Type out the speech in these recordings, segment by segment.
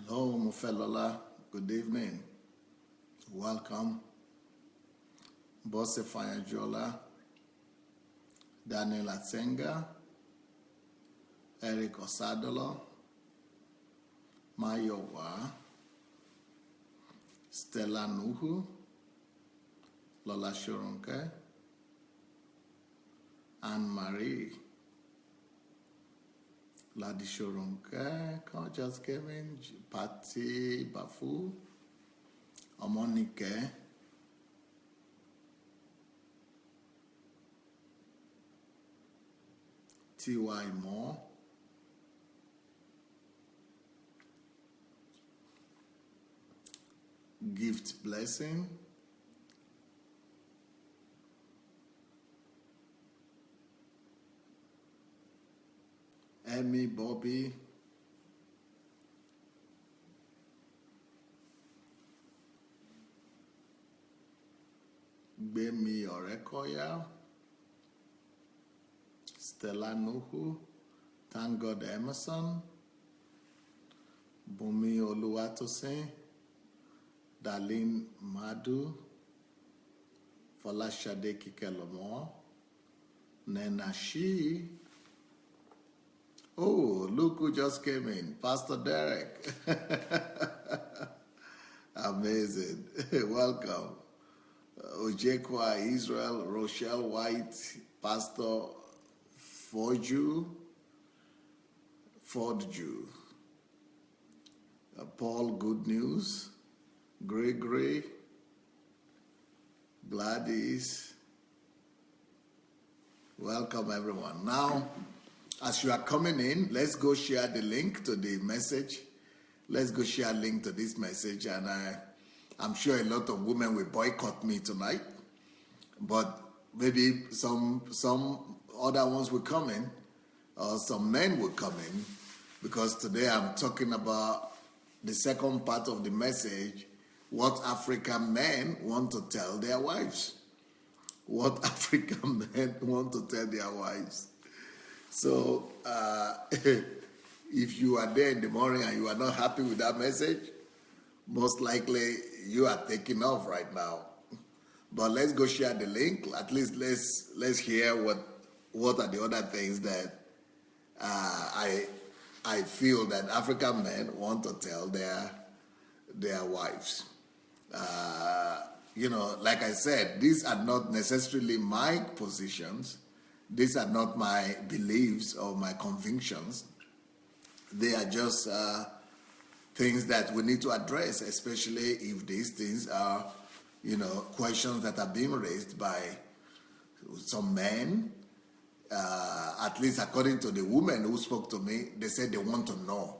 Hello, Mufelola. Good evening. Welcome. Bose Fayajola, Daniel Atsenga, Eric Osadolo, Mayowa, Stella Nuhu, Lola Shurunke, Anne-Marie, Ladi Shurunke, just came in, Patti Bafu, Omonike, T.Y. Moore, Gift Blessing, Emmy Bobby, Gbemi Orekoya, Stella Nuhu, Thank God Emerson, Bumi Oluwatosin, Darlene Madu, Folashade Kikelomo, Nena Shi. Oh, look who just came in, Pastor Derek. Amazing. Welcome. Ojekwa Israel, Rochelle White, Pastor Fordju, Paul Good News, Gregory, Gladys. Welcome everyone. Now, as you are coming in, let's go share the link to the message. Let's go share a link to this message, and I'm sure a lot of women will boycott me tonight, but maybe some other ones will come in, or some men will come in, because today I'm talking about the second part of the message, what African men want to tell their wives. What African men want to tell their wives. So, if you are there in the morning and you are not happy with that message, most likely you are taking off right now. But let's go share the link. At least let's hear what are the other things that I feel that African men want to tell their wives. Like I said, these are not necessarily my positions. These are not my beliefs or my convictions. They are just things that we need to address, especially if these things are, questions that are being raised by some men. At least according to the women who spoke to me, they said they want to know.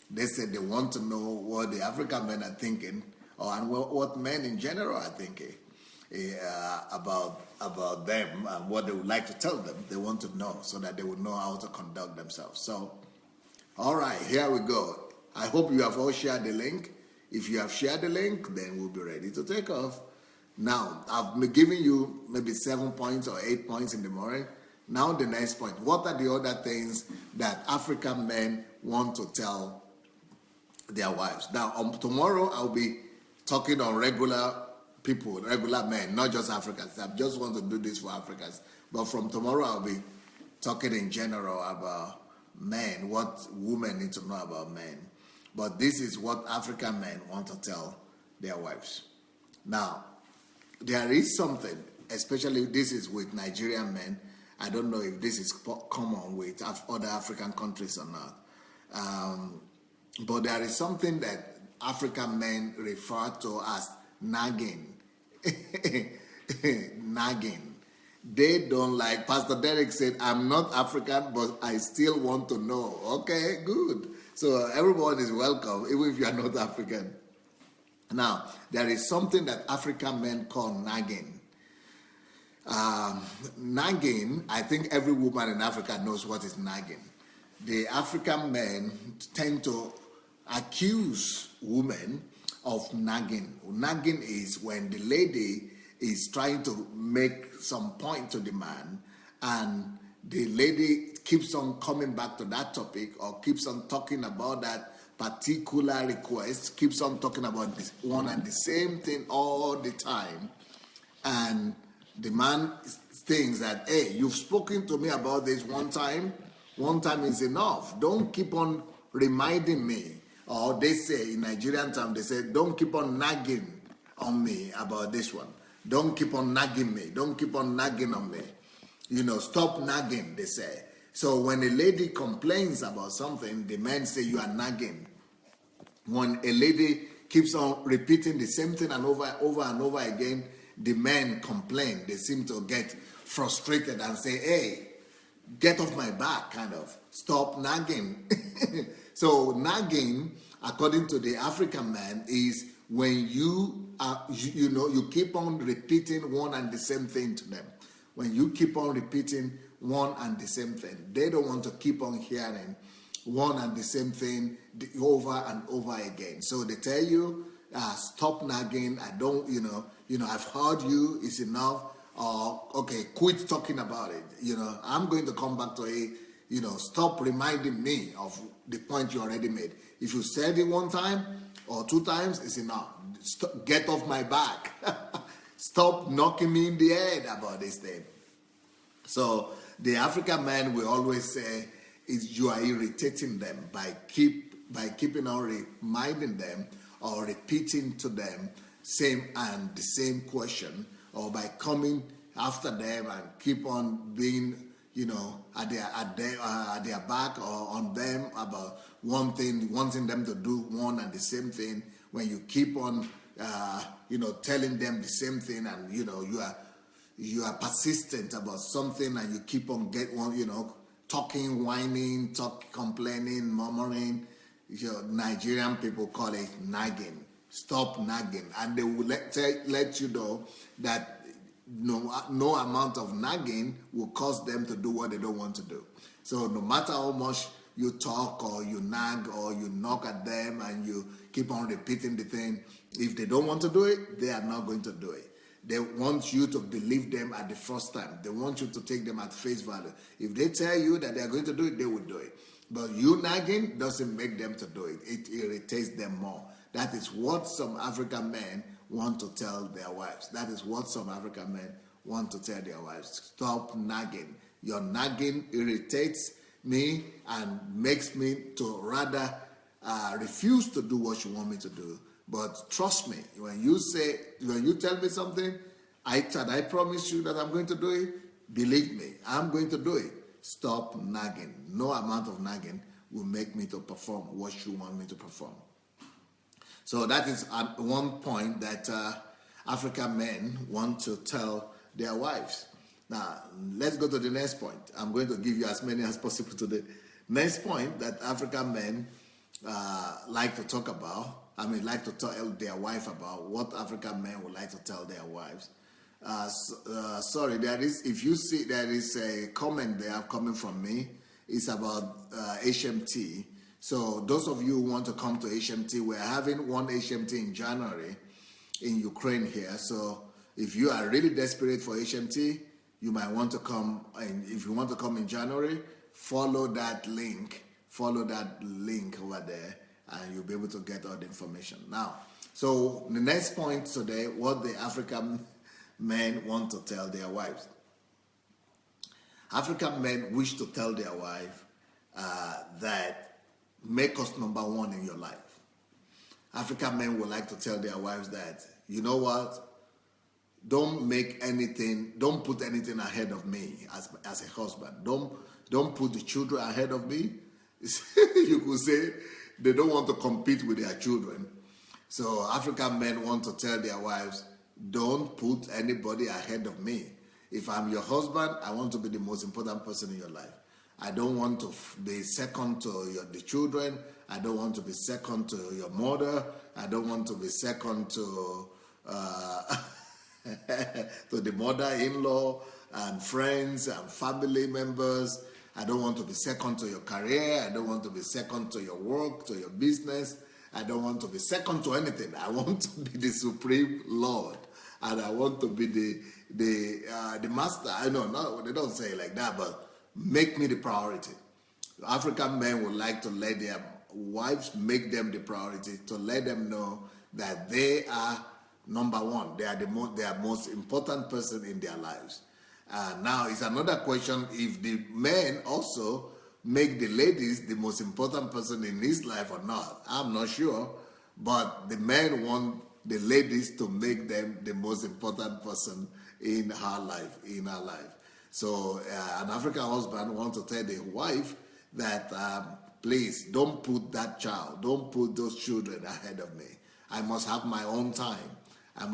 They said they want to know what the African men are thinking, and what men in general are thinking about them and what they would like to tell them. They want to know so that they would know how to conduct themselves. So, all right, here we go. I hope you have all shared the link. If you have shared the link, then we'll be ready to take off. Now, I've been giving you maybe 7 points or 8 points in the morning. Now the next point. What are the other things that African men want to tell their wives? Now, tomorrow I'll be talking on regular people, regular men, not just Africans. I just want to do this for Africans. But from tomorrow I'll be talking in general about men, what women need to know about men. But this is what African men want to tell their wives. Now, there is something, especially this is with Nigerian men. I don't know if this is common with other African countries or not. But there is something that African men refer to as nagging. Nagging. They don't like, Pastor Derek said, I'm not African, but I still want to know. Okay, good. So everyone is welcome, even if you are not African. Now, there is something that African men call nagging. Nagging, I think every woman in Africa knows what is nagging. The African men tend to accuse women of nagging. Nagging is when the lady is trying to make some point to the man, and the lady keeps on coming back to that topic or keeps on talking about that particular request, keeps on talking about this one and the same thing all the time, and the man thinks that, hey, you've spoken to me about this one time is enough. Don't keep on reminding me. Or they say, in Nigerian term, they say, don't keep on nagging on me about this one. Don't keep on nagging me. Don't keep on nagging on me. Stop nagging, they say. So when a lady complains about something, the men say you are nagging. When a lady keeps on repeating the same thing and over and over again, the men complain. They seem to get frustrated and say, hey, get off my back, kind of. Stop nagging. So nagging, according to the African man, is when you keep on repeating one and the same thing to them. When you keep on repeating one and the same thing, they don't want to keep on hearing one and the same thing over and over again. So they tell you, stop nagging. I don't, I've heard you. It's enough. Or okay, quit talking about it. I'm going to come back to it. Stop reminding me of the point you already made. If you said it one time or two times, it's enough. Get off my back. Stop knocking me in the head about this thing. So the African man will always say, you are irritating them by keeping on reminding them or repeating to them the same question, or by coming after them and keep on being at their back or on them about one thing, wanting them to do one and the same thing. When you keep on telling them the same thing, and you are persistent about something, and you keep on talking, whining, complaining, murmuring. Nigerian people call it nagging. Stop nagging, and they will let you know that no amount of nagging will cause them to do what they don't want to do. So no matter how much you talk or you nag or you knock at them and you keep on repeating the thing, if they don't want to do it, they are not going to do it. They want you to believe them at the first time. They want you to take them at face value. If they tell you that they are going to do it, they will do it. But you nagging doesn't make them to do it. It irritates them more. That is what some African men want to tell their wives. That is what some African men want to tell their wives. Stop nagging. Your nagging irritates me and makes me to rather refuse to do what you want me to do. But trust me, when you tell me something, I promise you that I'm going to do it, believe me, I'm going to do it. Stop nagging. No amount of nagging will make me to perform what you want me to perform. So that is one point that African men want to tell their wives. Now, let's go to the next point. I'm going to give you as many as possible today. Next point that African men like to talk about, like to tell their wife about, what African men would like to tell their wives. Sorry, if you see there is a comment there coming from me, it's about HMT. So those of you who want to come to HMT, we're having one HMT in January in Ukraine here. So if you are really desperate for HMT, you might want to come. And if you want to come in January, follow that link over there, and you'll be able to get all the information. Now, so the next point today, what the African men want to tell their wives. African men wish to tell their wife that make us number one in your life. African men would like to tell their wives that, you know what, don't put anything ahead of me as a husband. Don't put the children ahead of me. You could say they don't want to compete with their children. So African men want to tell their wives, don't put anybody ahead of me. If I'm your husband, I want to be the most important person in your life. I don't want to be second to the children. I don't want to be second to your mother. I don't want to be second to to the mother-in-law and friends and family members. I don't want to be second to your career. I don't want to be second to your work, to your business. I don't want to be second to anything. I want to be the supreme Lord, and I want to be the master. I know, no, they don't say it like that, but make me the priority. African men would like to let their wives make them the priority, to let them know that they are number one. They are the most important person in their lives. Now it's another question if the men also make the ladies the most important person in his life or not. I'm not sure, but the men want the ladies to make them the most important person in her life. So an African husband wants to tell the wife that please don't put that child, don't put those children ahead of me. I must have my own time. I am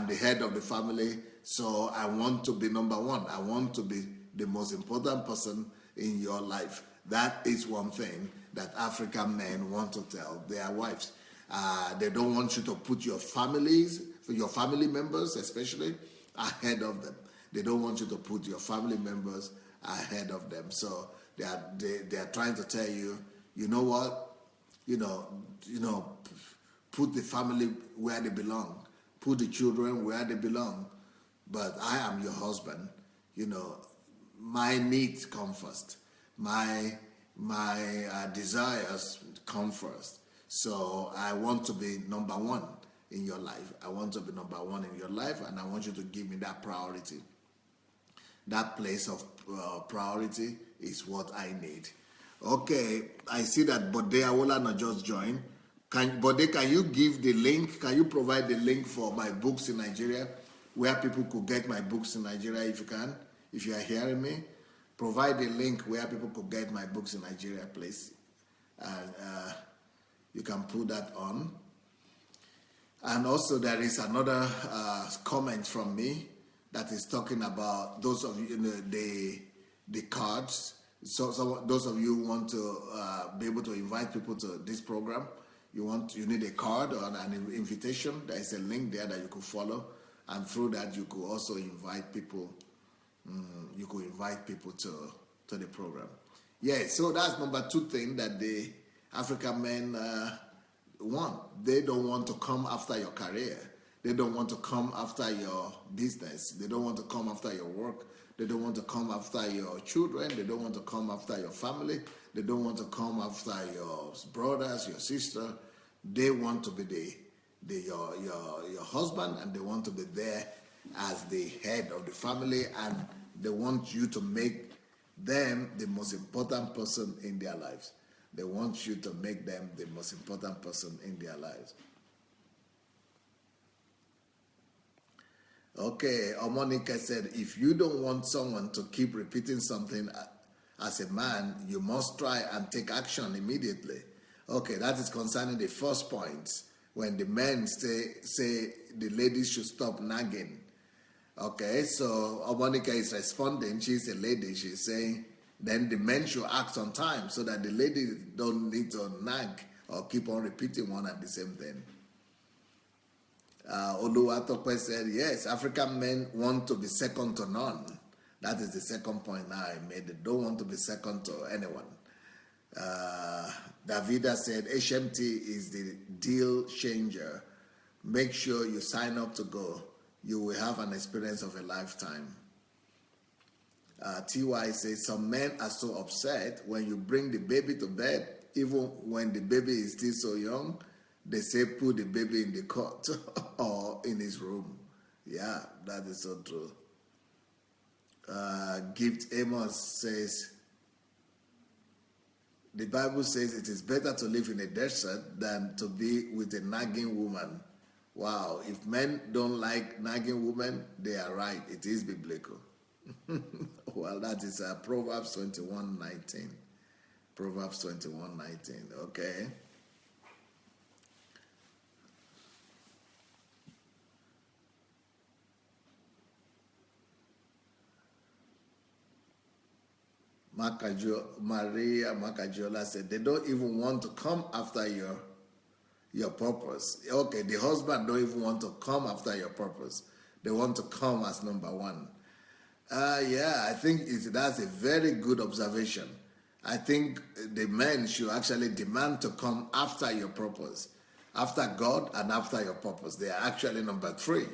the head of the family, so I want to be number one. I want to be the most important person in your life. That is one thing that African men want to tell their wives. They don't want you to put your family members especially, ahead of them. They don't want you to put your family members ahead of them. So they are trying to tell you, you know what, put the family where they belong, put the children where they belong. But I am your husband. My needs come first. My desires come first. So I want to be number one in your life. And I want you to give me that priority. That place of priority is what I need. Okay, I see that Bode Awolana just joined. Bode, can you give the link? Can you provide the link for my books in Nigeria, where people could get my books in Nigeria if you can? If you are hearing me, provide the link where people could get my books in Nigeria, please. And you can put that on. And also there is another comment from me that is talking about those of you, the cards. So those of you who want to be able to invite people to this program, you need a card or an invitation. There is a link there that you could follow, and through that you could also invite people. You could invite people to the program. Yeah, so that's number 2 thing that the African men want. They don't want to come after your career. They don't want to come after your business. They don't want to come after your work. They don't want to come after your children. They don't want to come after your family. They don't want to come after your brothers, your sister. They want to be your husband, and they want to be there as the head of the family, and they want you to make them the most important person in their lives. They want you to make them the most important person in their lives. Okay, Omonika said, if you don't want someone to keep repeating something as a man, you must try and take action immediately. Okay, that is concerning the first point, when the men say the ladies should stop nagging. Okay, so Omonika is responding. She's a lady. She's saying, then the men should act on time so that the ladies don't need to nag or keep on repeating one and the same thing. Oluwatope said, yes, African men want to be second to none. That is the second point now I made. They don't want to be second to anyone. Davida said, HMT is the deal changer. Make sure you sign up to go. You will have an experience of a lifetime. TY says, some men are so upset when you bring the baby to bed, even when the baby is still so young. They say put the baby in the cot or in his room. Yeah, that is so true. Gift Amos says, the Bible says it is better to live in a desert than to be with a nagging woman. Wow, if men don't like nagging women, they are right. It is biblical. Well, that is Proverbs 21:19. Proverbs 21:19. Okay. Maria Makajiola said, they don't even want to come after your purpose. Okay, the husband don't even want to come after your purpose. They want to come as number one. Yeah, I think that's a very good observation. I think the men should actually demand to come after your purpose, after God and after your purpose. They are actually number 3.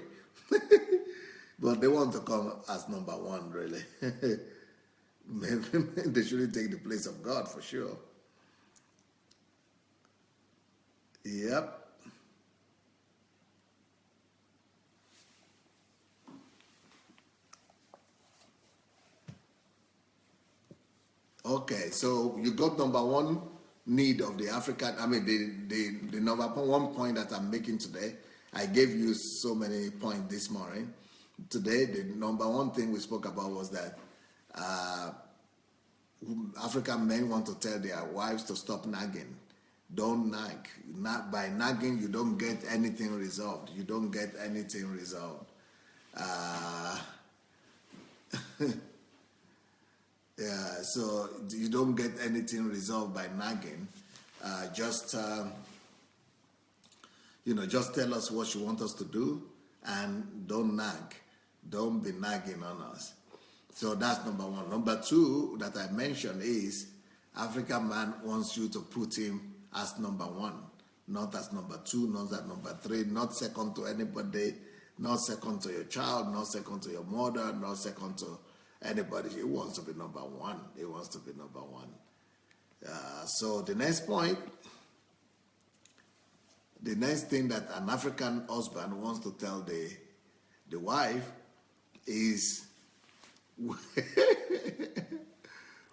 But they want to come as number 1, really. Maybe they shouldn't take the place of God, for sure. Yep. Okay, so you got number one need of the African, I mean, the number one point that I'm making today. I gave you so many points this morning. Today, the number one thing we spoke about was that African men want to tell their wives to stop nagging. Don't nag. By nagging, you don't get anything resolved. You don't get anything resolved. Yeah, so you don't get anything resolved by nagging. Just just tell us what you want us to do, and don't nag. Don't be nagging on us. So that's number one. Number two that I mentioned is African man wants you to put him as number one, not as number two, not as number three, not second to anybody, not second to your child, not second to your mother, not second to anybody. He wants to be number one. He wants to be number one. So the next point, the next thing that an African husband wants to tell the wife is,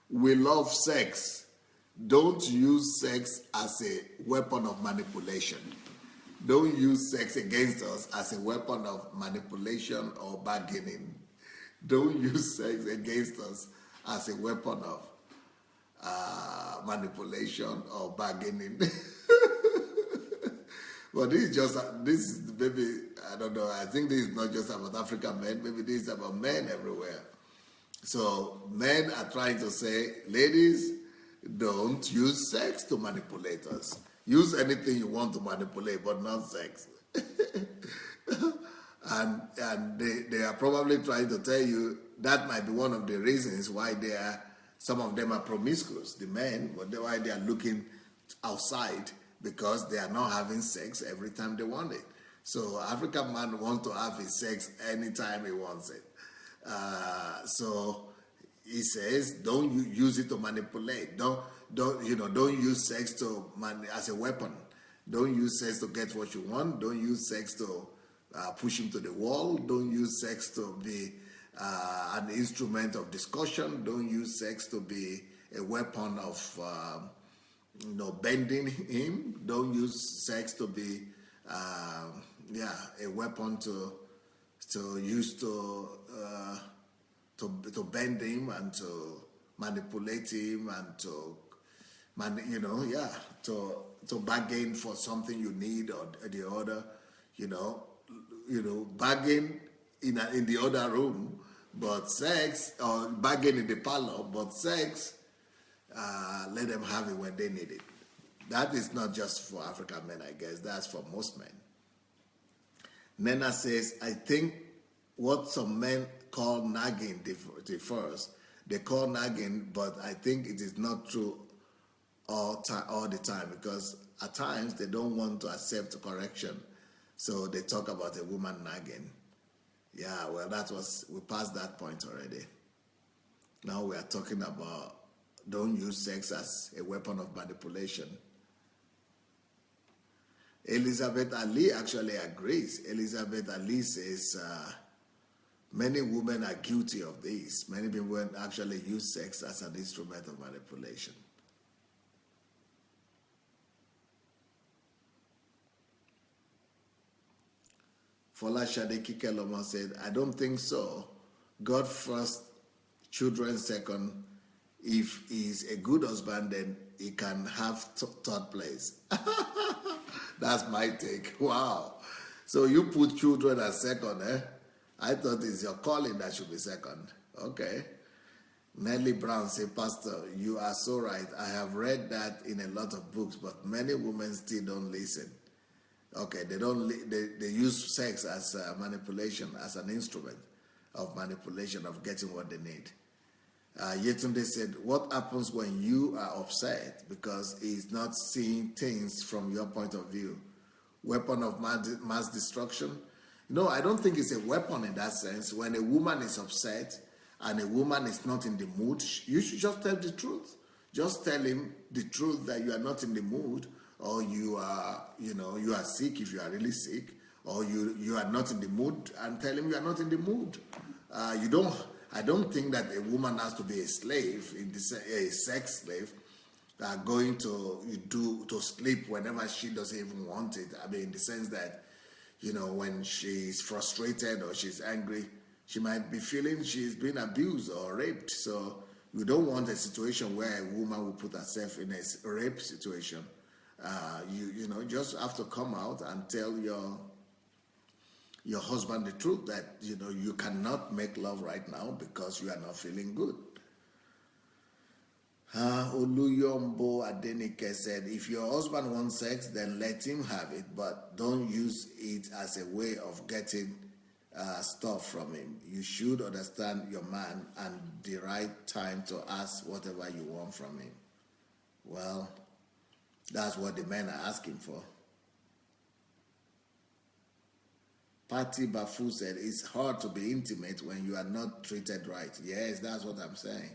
we love sex. Don't use sex as a weapon of manipulation. Don't use sex against us as a weapon of manipulation or bargaining. Don't use sex against us as a weapon of manipulation or bargaining. But this is maybe, I don't know, I think this is not just about African men, maybe this is about men everywhere. So men are trying to say, ladies, don't use sex to manipulate us. Use anything you want to manipulate, but not sex. And they are probably trying to tell you that might be one of the reasons why some of them are promiscuous, the men, why they are looking outside, because they are not having sex every time they want it. So African man wants to have his sex anytime he wants it. So he says, don't use it to manipulate. Don't use sex as a weapon. Don't use sex to get what you want. Don't use sex to push him to the wall. Don't use sex to be an instrument of discussion. Don't use sex to be a weapon of bending him. Don't use sex to be a weapon to use to bend him and to manipulate him and to bargain for something you need or the other, bargain in the other room, but sex, or bargain in the parlor, but sex, let them have it when they need it. That is not just for African men, I guess. That's for most men. Nena says, I think what some men call nagging differs. They call nagging, but I think it is not true all the time, because at times they don't want to accept correction. So they talk about a woman nagging. Yeah, well, we passed that point already. Now we are talking about don't use sex as a weapon of manipulation. Elizabeth Ali actually agrees. Elizabeth Ali says many women are guilty of this. Many women actually use sex as an instrument of manipulation. Fola Shadeki Keloma said, I don't think so. God first, children second. If he's a good husband, then he can have third place. That's my take. Wow. So you put children as second, eh? I thought it's your calling that should be second. Okay. Nellie Brown said, Pastor, you are so right. I have read that in a lot of books, but many women still don't listen. Okay, they use sex as manipulation, as an instrument of manipulation, of getting what they need. Yetunde said, what happens when you are upset because he's not seeing things from your point of view? Weapon of mass destruction? No, I don't think it's a weapon in that sense. When a woman is upset and a woman is not in the mood, you should just tell the truth. Just tell him the truth that you are not in the mood, or you are, you are sick if you are really sick, or you are not in the mood, and tell him you are not in the mood. I don't think that a woman has to be a slave, a sex slave, going to sleep whenever she doesn't even want it. I mean, in the sense that, when she's frustrated or she's angry, she might be feeling she's been abused or raped. So we don't want a situation where a woman will put herself in a rape situation. You just have to come out and tell your husband the truth that you cannot make love right now because you are not feeling good. Oluyombo Adenike said, if your husband wants sex, then let him have it, but don't use it as a way of getting stuff from him. You should understand your man and the right time to ask whatever you want from him. Well, that's what the men are asking for. Patty Bafu said, it's hard to be intimate when you are not treated right. Yes, that's what I'm saying.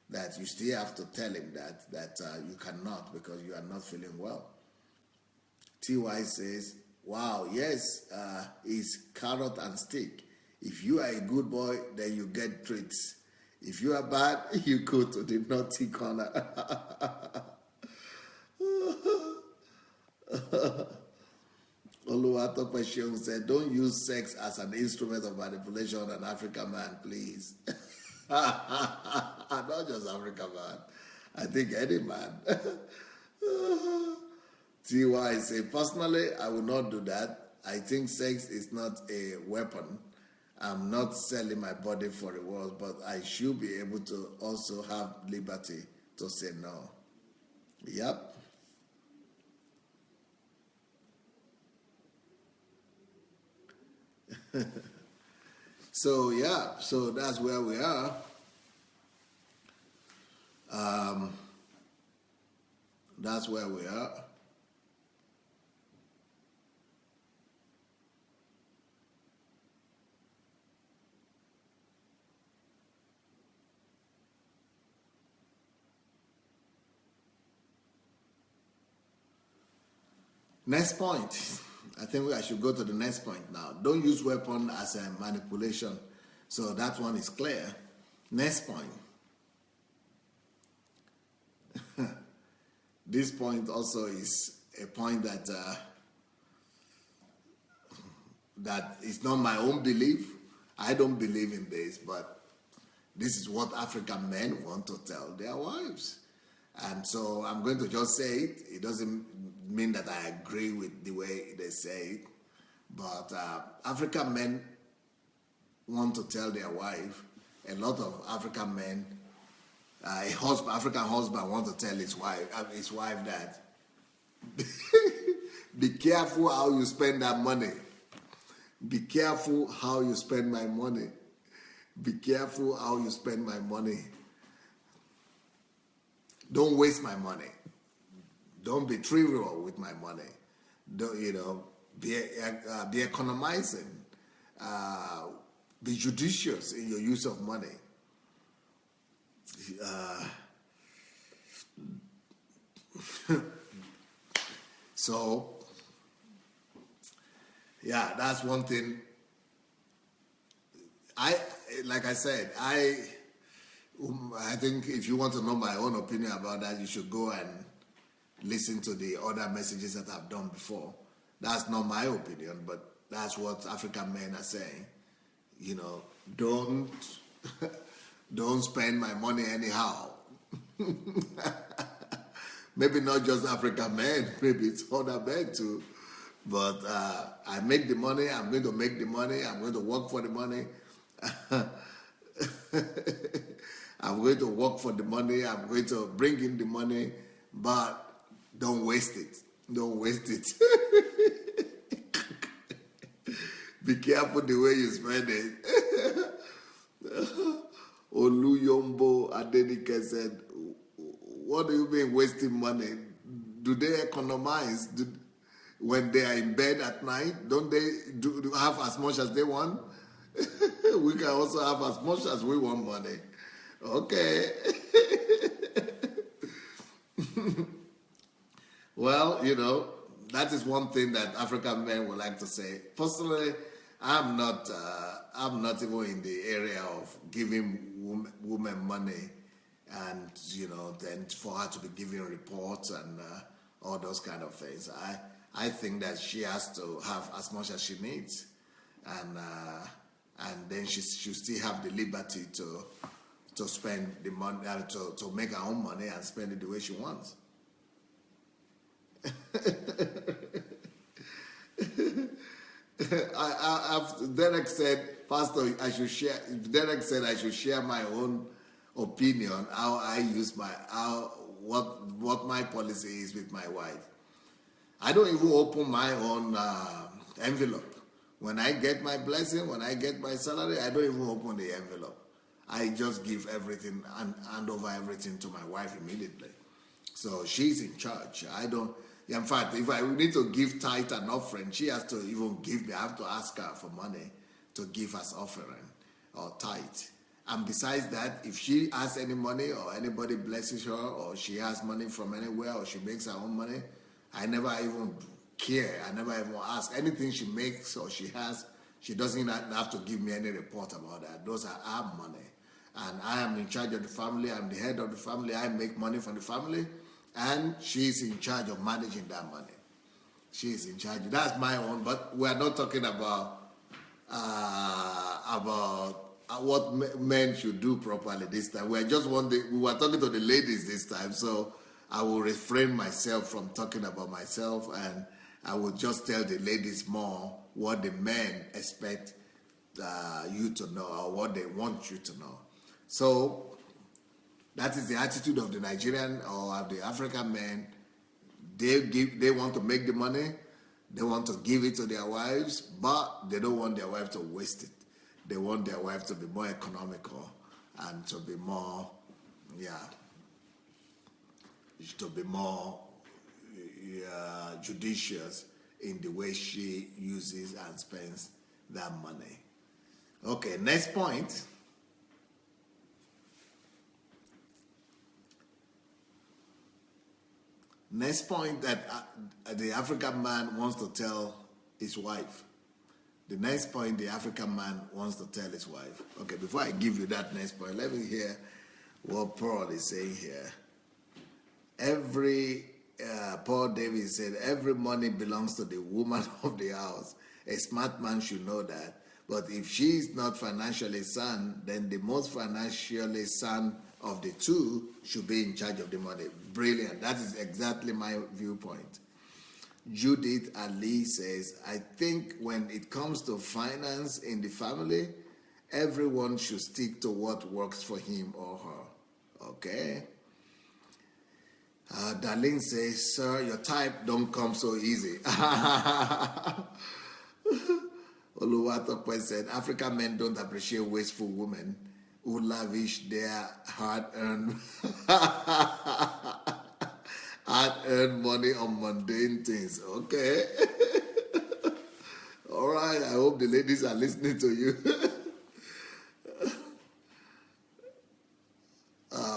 That you still have to tell him that you cannot because you are not feeling well. TY says, wow, yes, it's carrot and stick. If you are a good boy, then you get treats. If you are bad, you go to the naughty corner. Oluwatope said, don't use sex as an instrument of manipulation on an African man, please. Not just African man. I think any man. TY say, personally, I will not do that. I think sex is not a weapon. I'm not selling my body for the world, but I should be able to also have liberty to say no. Yep. So that's where we are. That's where we are. Next point. I think I should go to the next point now. Don't use weapon as a manipulation. So that one is clear. Next point. This point also is a point that that is not my own belief. I don't believe in this, but this is what African men want to tell their wives. And so I'm going to just say it. It doesn't mean that I agree with the way they say it, but African men want to tell their wife. A lot of African men, African husband want to tell his wife that be careful how you spend that money. Be careful how you spend my money. Be careful how you spend my money. Don't waste my money. Don't be trivial with my money. Don't, be economizing. Be judicious in your use of money. So, yeah, that's one thing. Like I said, I think if you want to know my own opinion about that, you should go and listen to the other messages that I've done before. That's not my opinion, but that's what African men are saying. Don't spend my money anyhow. Maybe not just African men, maybe it's other men too. But I make the money, I'm going to make the money, I'm going to work for the money. I'm going to work for the money, I'm going to bring in the money, but don't waste it. Don't waste it. Be careful the way you spend it. Oluyombo Adenike said, what do you mean wasting money? Do they economize? When they are in bed at night, don't they do have as much as they want? We can also have as much as we want money. Okay. Well, that is one thing that African men would like to say. Personally, I'm not. I'm not even in the area of giving women money, and then for her to be giving reports and all those kind of things. I think that she has to have as much as she needs, and then she should still have the liberty to spend the money, to make her own money and spend it the way she wants. Derek said, Pastor, I should share. Derek said I should share my own opinion, how I use what my policy is with my wife. I don't even open my own envelope. When I get my blessing, when I get my salary, I don't even open the envelope. I just give everything and hand over everything to my wife immediately. So she's in charge. I don't. In fact, if I need to give tithe and offering, she has to even give me. I have to ask her for money to give as offering or tithe. And besides that, if she has any money or anybody blesses her or she has money from anywhere or she makes her own money, I never even care. I never even ask. Anything she makes or she has, she doesn't have to give me any report about that. Those are our money. And I am in charge of the family. I'm the head of the family. I make money from the family. And she's in charge of managing that money. She's in charge. That's my own. But we're not talking about what men should do properly this time. We were talking to the ladies this time. So I will refrain myself from talking about myself, and I will just tell the ladies more what the men expect you to know or what they want you to know. So that is the attitude of the Nigerian or of the African men. They want to make the money, they want to give it to their wives, but they don't want their wife to waste it. They want their wife to be more economical and to be more, judicious in the way she uses and spends that money. Okay, next point. Next point that the African man wants to tell his wife. The next point the African man wants to tell his wife. Okay, before I give you that next point, let me hear what Paul is saying here. Paul Davis said, every money belongs to the woman of the house. A smart man should know that. But if she is not financially sound, then the most financially sound of the two should be in charge of the money. Brilliant. That is exactly my viewpoint. Judith Ali says, I think when it comes to finance in the family, everyone should stick to what works for him or her. Okay. Darlene says, sir, your type don't come so easy. Oluwatope said, African men don't appreciate wasteful women who lavish their hard-earned money on mundane things. Okay. All right. I hope the ladies are listening to you.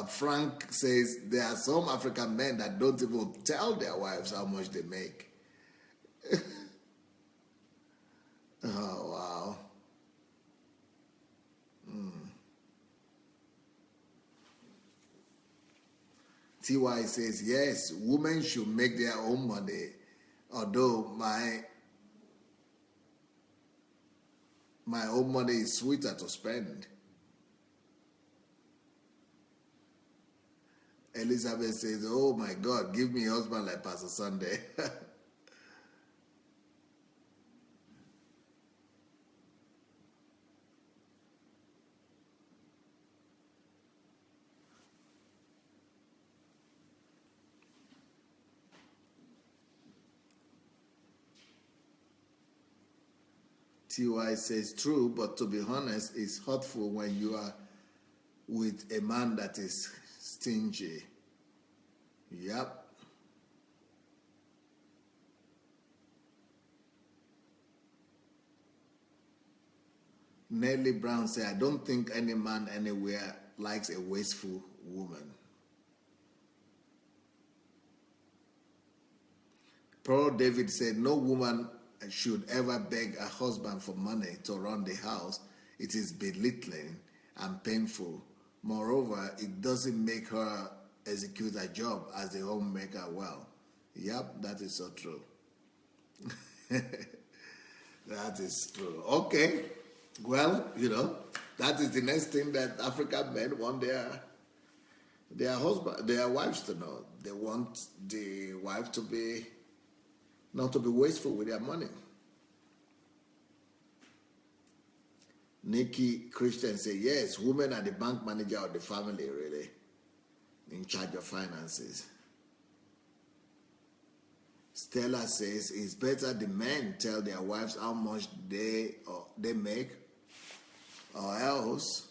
Frank says there are some African men that don't even tell their wives how much they make. Oh, wow. TY says, yes, women should make their own money, although my own money is sweeter to spend. Elizabeth says, oh my God, give me a husband like Pastor Sunday. TY says, true, but to be honest, it's hurtful when you are with a man that is stingy. Yep. Nellie Brown said, I don't think any man anywhere likes a wasteful woman. Pearl David said, no woman should ever beg a husband for money to run the house. It is belittling and painful. Moreover, it doesn't make her execute her job as the homemaker well. Yep, that is so true. That is true. Okay. Well, that is the next thing that African men want their husband, their wives to know. They want the wife to be not to be wasteful with their money. Nikki Christian say, yes, women are the bank manager of the family, really, in charge of finances. Stella says, it's better the men tell their wives how much they make, or else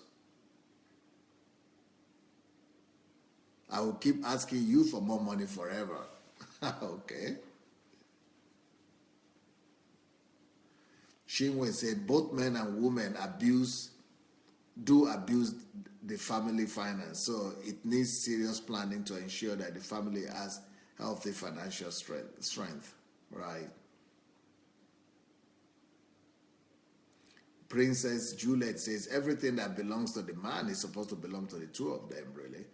I will keep asking you for more money forever. Okay. Shinwe said, both men and women do abuse the family finance, so it needs serious planning to ensure that the family has healthy financial strength. Right. Princess Juliet says, everything that belongs to the man is supposed to belong to the two of them, really.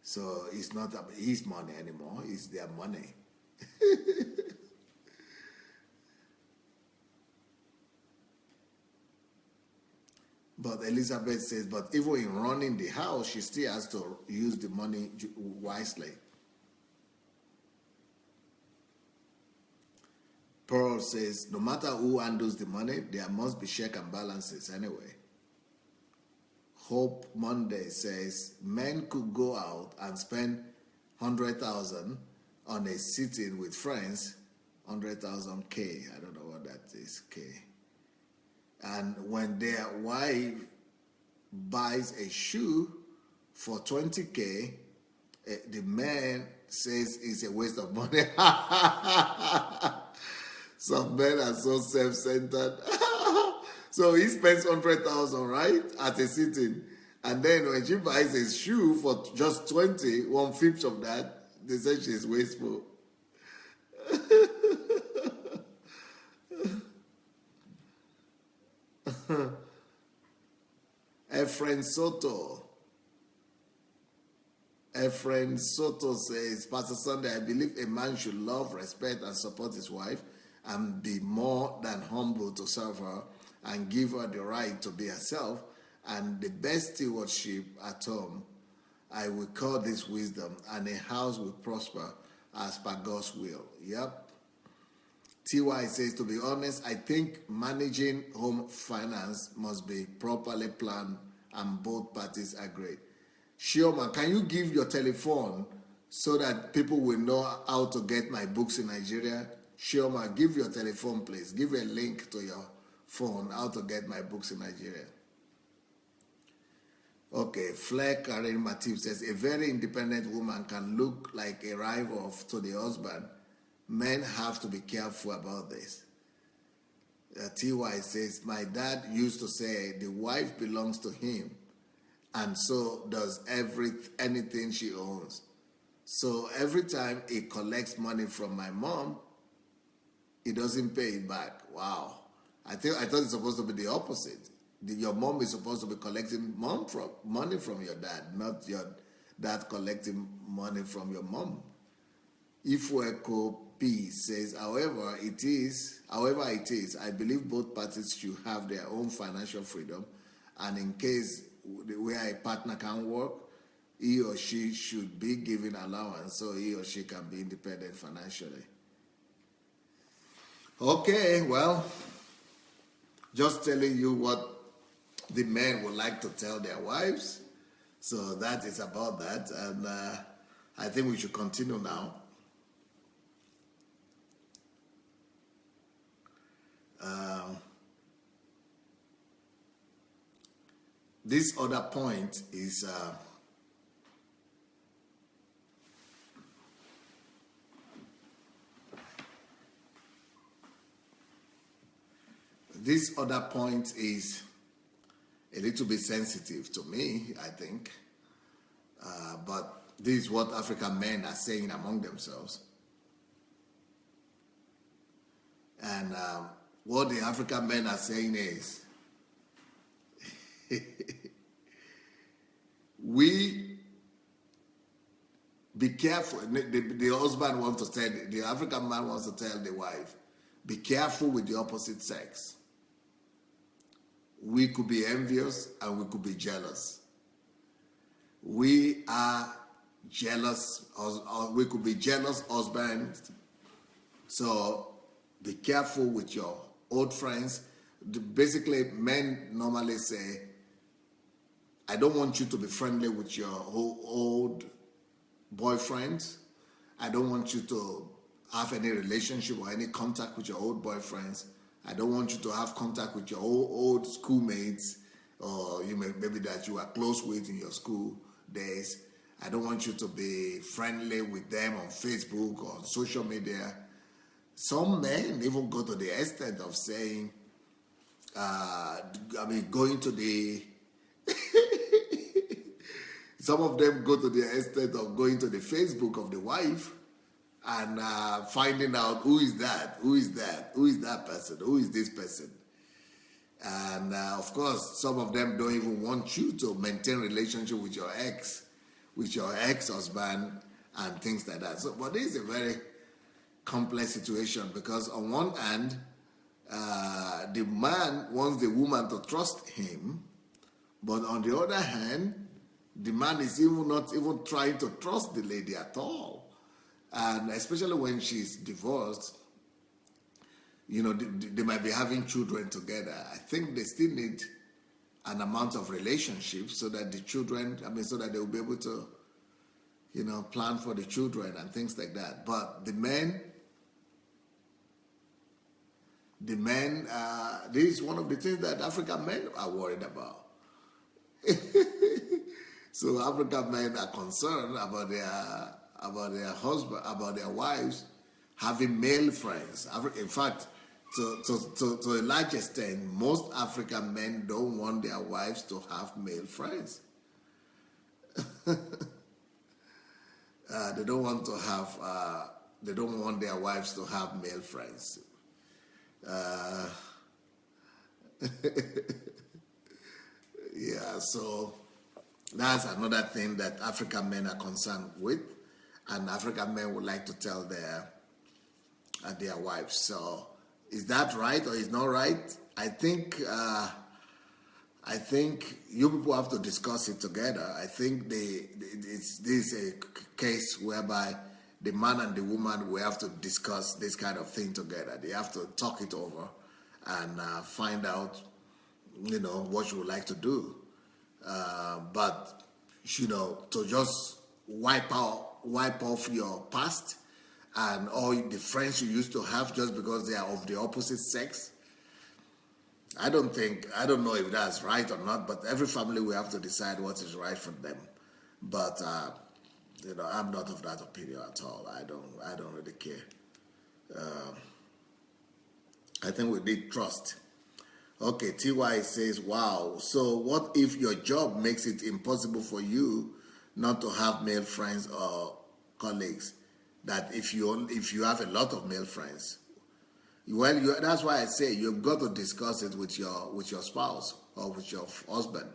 So it's not his money anymore, it's their money. But Elizabeth says, but even in running the house, she still has to use the money wisely. Pearl says, no matter who handles the money, there must be check and balances anyway. Hope Monday says, men could go out and spend 100,000 on a sitting with friends, 100,000 K, I don't know what that is, K. And when their wife buys a shoe for 20K, the man says it's a waste of money. Some men are so self-centered. So he spends 100,000, right, at a sitting. And then when she buys a shoe for just 20, 1/5 of that, they say she's wasteful. Efren Soto says, Pastor Sunday, I believe a man should love, respect, and support his wife and be more than humble to serve her and give her the right to be herself and the best stewardship at home. I will call this wisdom, and a house will prosper as per God's will. Yep. TY says, to be honest, I think managing home finance must be properly planned and both parties agree. Shioma, can you give your telephone so that people will know how to get my books in Nigeria? Shioma, give your telephone, please. Give a link to your phone, how to get my books in Nigeria. Okay, Flair Karen Matif says, a very independent woman can look like a rival to the husband. Men have to be careful about this. TY says, my dad used to say the wife belongs to him and so does anything she owns. So every time he collects money from my mom, he doesn't pay it back. Wow. I thought it's supposed to be the opposite. Your mom is supposed to be collecting money from your dad, not your dad collecting money from your mom. Ifweko P says, however it is, I believe both parties should have their own financial freedom, and in case where a partner can work, he or she should be given allowance so he or she can be independent financially. Okay, well, just telling you what the men would like to tell their wives. So that is about that, and I think we should continue now. This other point is a little bit sensitive to me, I think, but this is what African men are saying among themselves. And what the African men are saying is, we be careful. The husband wants to tell, the African man wants to tell the wife, be careful with the opposite sex. We could be envious and we could be jealous. We are jealous, or we could be jealous husbands. So be careful with your old friends. Basically, men normally say, I don't want you to be friendly with your old boyfriends. I don't want you to have any relationship or any contact with your old boyfriends. I don't want you to have contact with your old schoolmates, or maybe that you are close with in your school days. I don't want you to be friendly with them on Facebook or on social media. Some men even go to the extent of saying, going to the some of them go to the extent of going to the Facebook of the wife and finding out who is that person, who is this person. And of course, some of them don't even want you to maintain relationship with your ex-husband and things like that. So, but this is a very complex situation, because on one hand, the man wants the woman to trust him, but on the other hand, the man is not even trying to trust the lady at all. And especially when she's divorced, they might be having children together. I think they still need an amount of relationship so that the children, so that they will be able to, plan for the children and things like that. But the men, this is one of the things that African men are worried about. So African men are concerned about their husband, about their wives having male friends. In fact, to a large extent, most African men don't want their wives to have male friends. They don't want their wives to have male friends. Yeah, so that's another thing that African men are concerned with, and African men would like to tell their wives. So, is that right or is not right? I think you people have to discuss it together. I think this is a case whereby the man and the woman will have to discuss this kind of thing together. They have to talk it over and find out, what you would like to do. But to just wipe off your past and all the friends you used to have just because they are of the opposite sex, I don't know if that's right or not, but every family will have to decide what is right for them. But I'm not of that opinion at all. I don't really care. I think we need trust. Okay, TY says, wow, so what if your job makes it impossible for you not to have male friends or colleagues? That if you have a lot of male friends, well, that's why I say you've got to discuss it with your spouse or with your husband.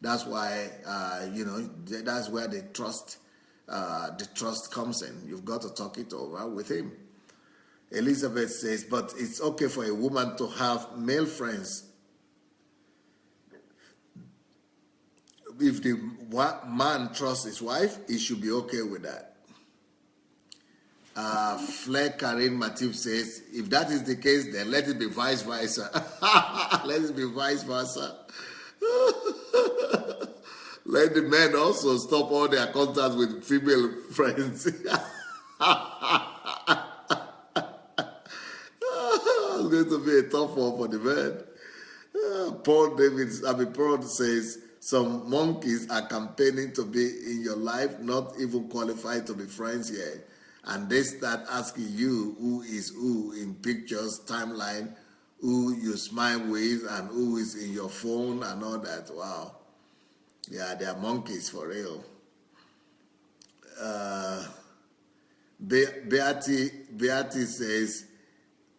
That's why that's where the trust comes in. You've got to talk it over with him. Elizabeth says, but it's okay for a woman to have male friends if the man trusts his wife. He should be okay with that. Flair Karim Matip says, if that is the case, then let it be vice versa. Let it be vice versa. Let the men also stop all their contacts with female friends. It's going to be a tough one for the men. Paul says, some monkeys are campaigning to be in your life, not even qualified to be friends yet. And they start asking you who is who in pictures, timeline, who you smile with, and who is in your phone and all that. Wow. Yeah, they are monkeys for real. Beatty says,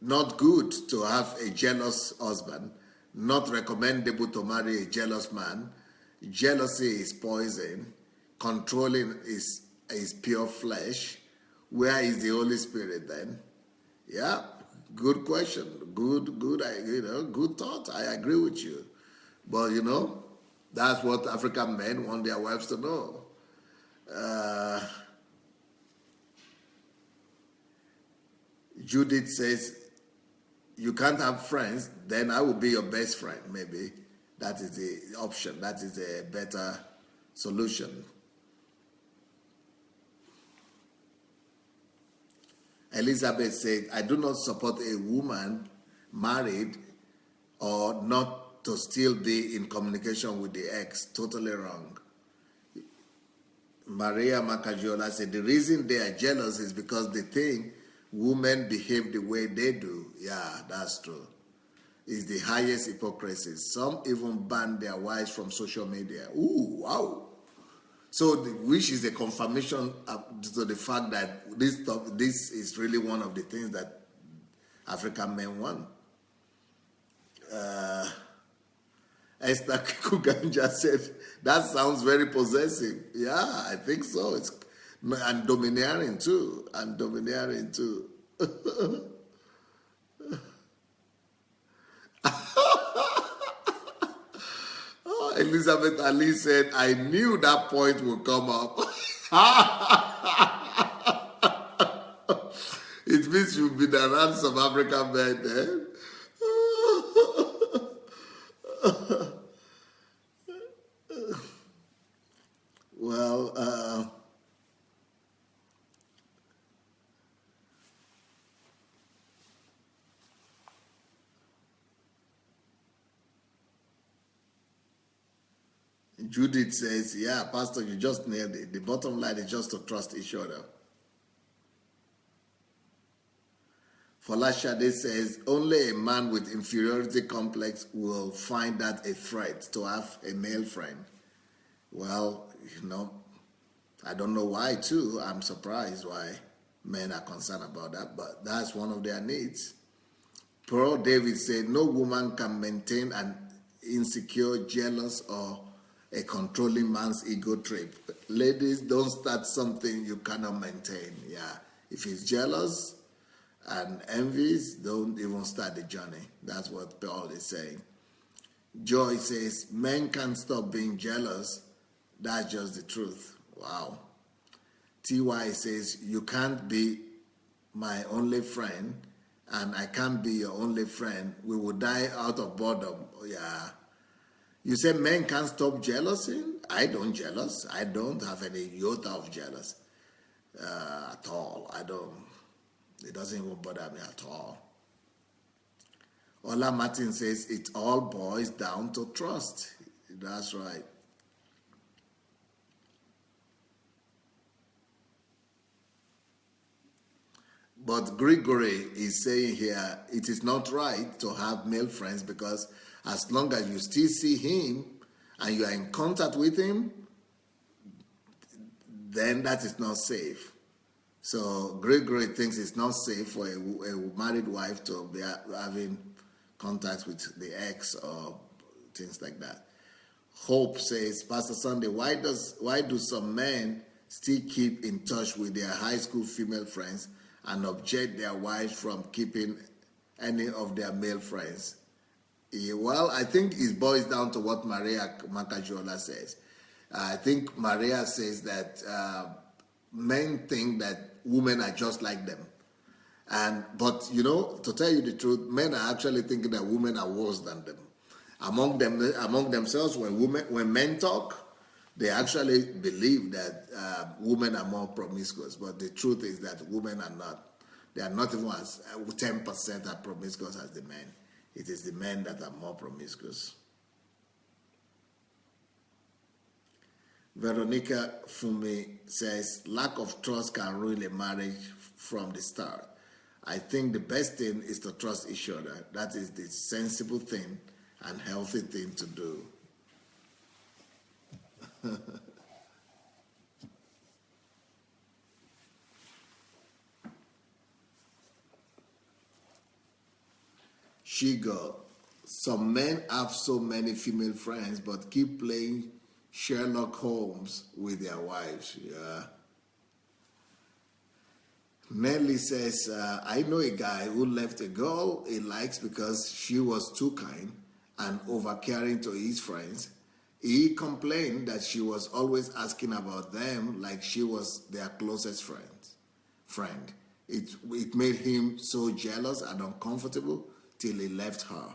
not good to have a jealous husband, not recommendable to marry a jealous man. Jealousy is poison. Controlling is pure flesh. Where is the Holy Spirit then? Yeah, good question. Good, good thought. I agree with you. But that's what African men want their wives to know. Judith says, you can't have friends, then I will be your best friend, maybe. That is the option. That is a better solution. Elizabeth said, I do not support a woman married or not to still be in communication with the ex. Totally wrong. Maria Macagiola said, the reason they are jealous is because they think women behave the way they do. Yeah, that's true. It's the highest hypocrisy. Some even ban their wives from social media. Ooh, wow. So, which is a confirmation to the fact that this is really one of the things that African men want. Esther Kuganja said, that sounds very possessive. Yeah, I think so. And domineering too. Elizabeth Ali said, I knew that point would come up. It means you've been around some African men then. Well, Judith says, yeah, Pastor, you just nailed it. The bottom line is just to trust each other. Folashade says, only a man with inferiority complex will find that a threat to have a male friend. Well, I don't know why too. I'm surprised why men are concerned about that, but that's one of their needs. Pearl David said, no woman can maintain an insecure, jealous, or a controlling man's ego trip. Ladies, don't start something you cannot maintain. Yeah. If he's jealous and envious, don't even start the journey. That's what Paul is saying. Joy says, men can't stop being jealous. That's just the truth. Wow. TY says, you can't be my only friend and I can't be your only friend. We will die out of boredom. Yeah. You say men can't stop jealousy? I don't jealous. I don't have any iota of jealous at all. I don't. It doesn't even bother me at all. Ola Martin says it all boils down to trust. That's right. But Gregory is saying here, it is not right to have male friends because as long as you still see him and you are in contact with him, then that is not safe. So Gregory thinks it's not safe for a married wife to be having contact with the ex or things like that. Hope says, Pastor Sunday, why do some men still keep in touch with their high school female friends and object their wives from keeping any of their male friends? Well, I think it boils down to what Maria Macagiola says. I think Maria says that men think that women are just like them. But to tell you the truth, men are actually thinking that women are worse than them. Among themselves, when men talk, they actually believe that women are more promiscuous. But the truth is that women are not. They are not even as 10% as promiscuous as the men. It is the men that are more promiscuous. Veronica Fumi says, lack of trust can ruin a marriage from the start. I think the best thing is to trust each other. That is the sensible thing and healthy thing to do. She got, some men have so many female friends but keep playing Sherlock Holmes with their wives. Yeah. Nelly says, I know a guy who left a girl he likes because she was too kind and overcaring to his friends. He complained that she was always asking about them like she was their closest friend. It made him so jealous and uncomfortable till he left her.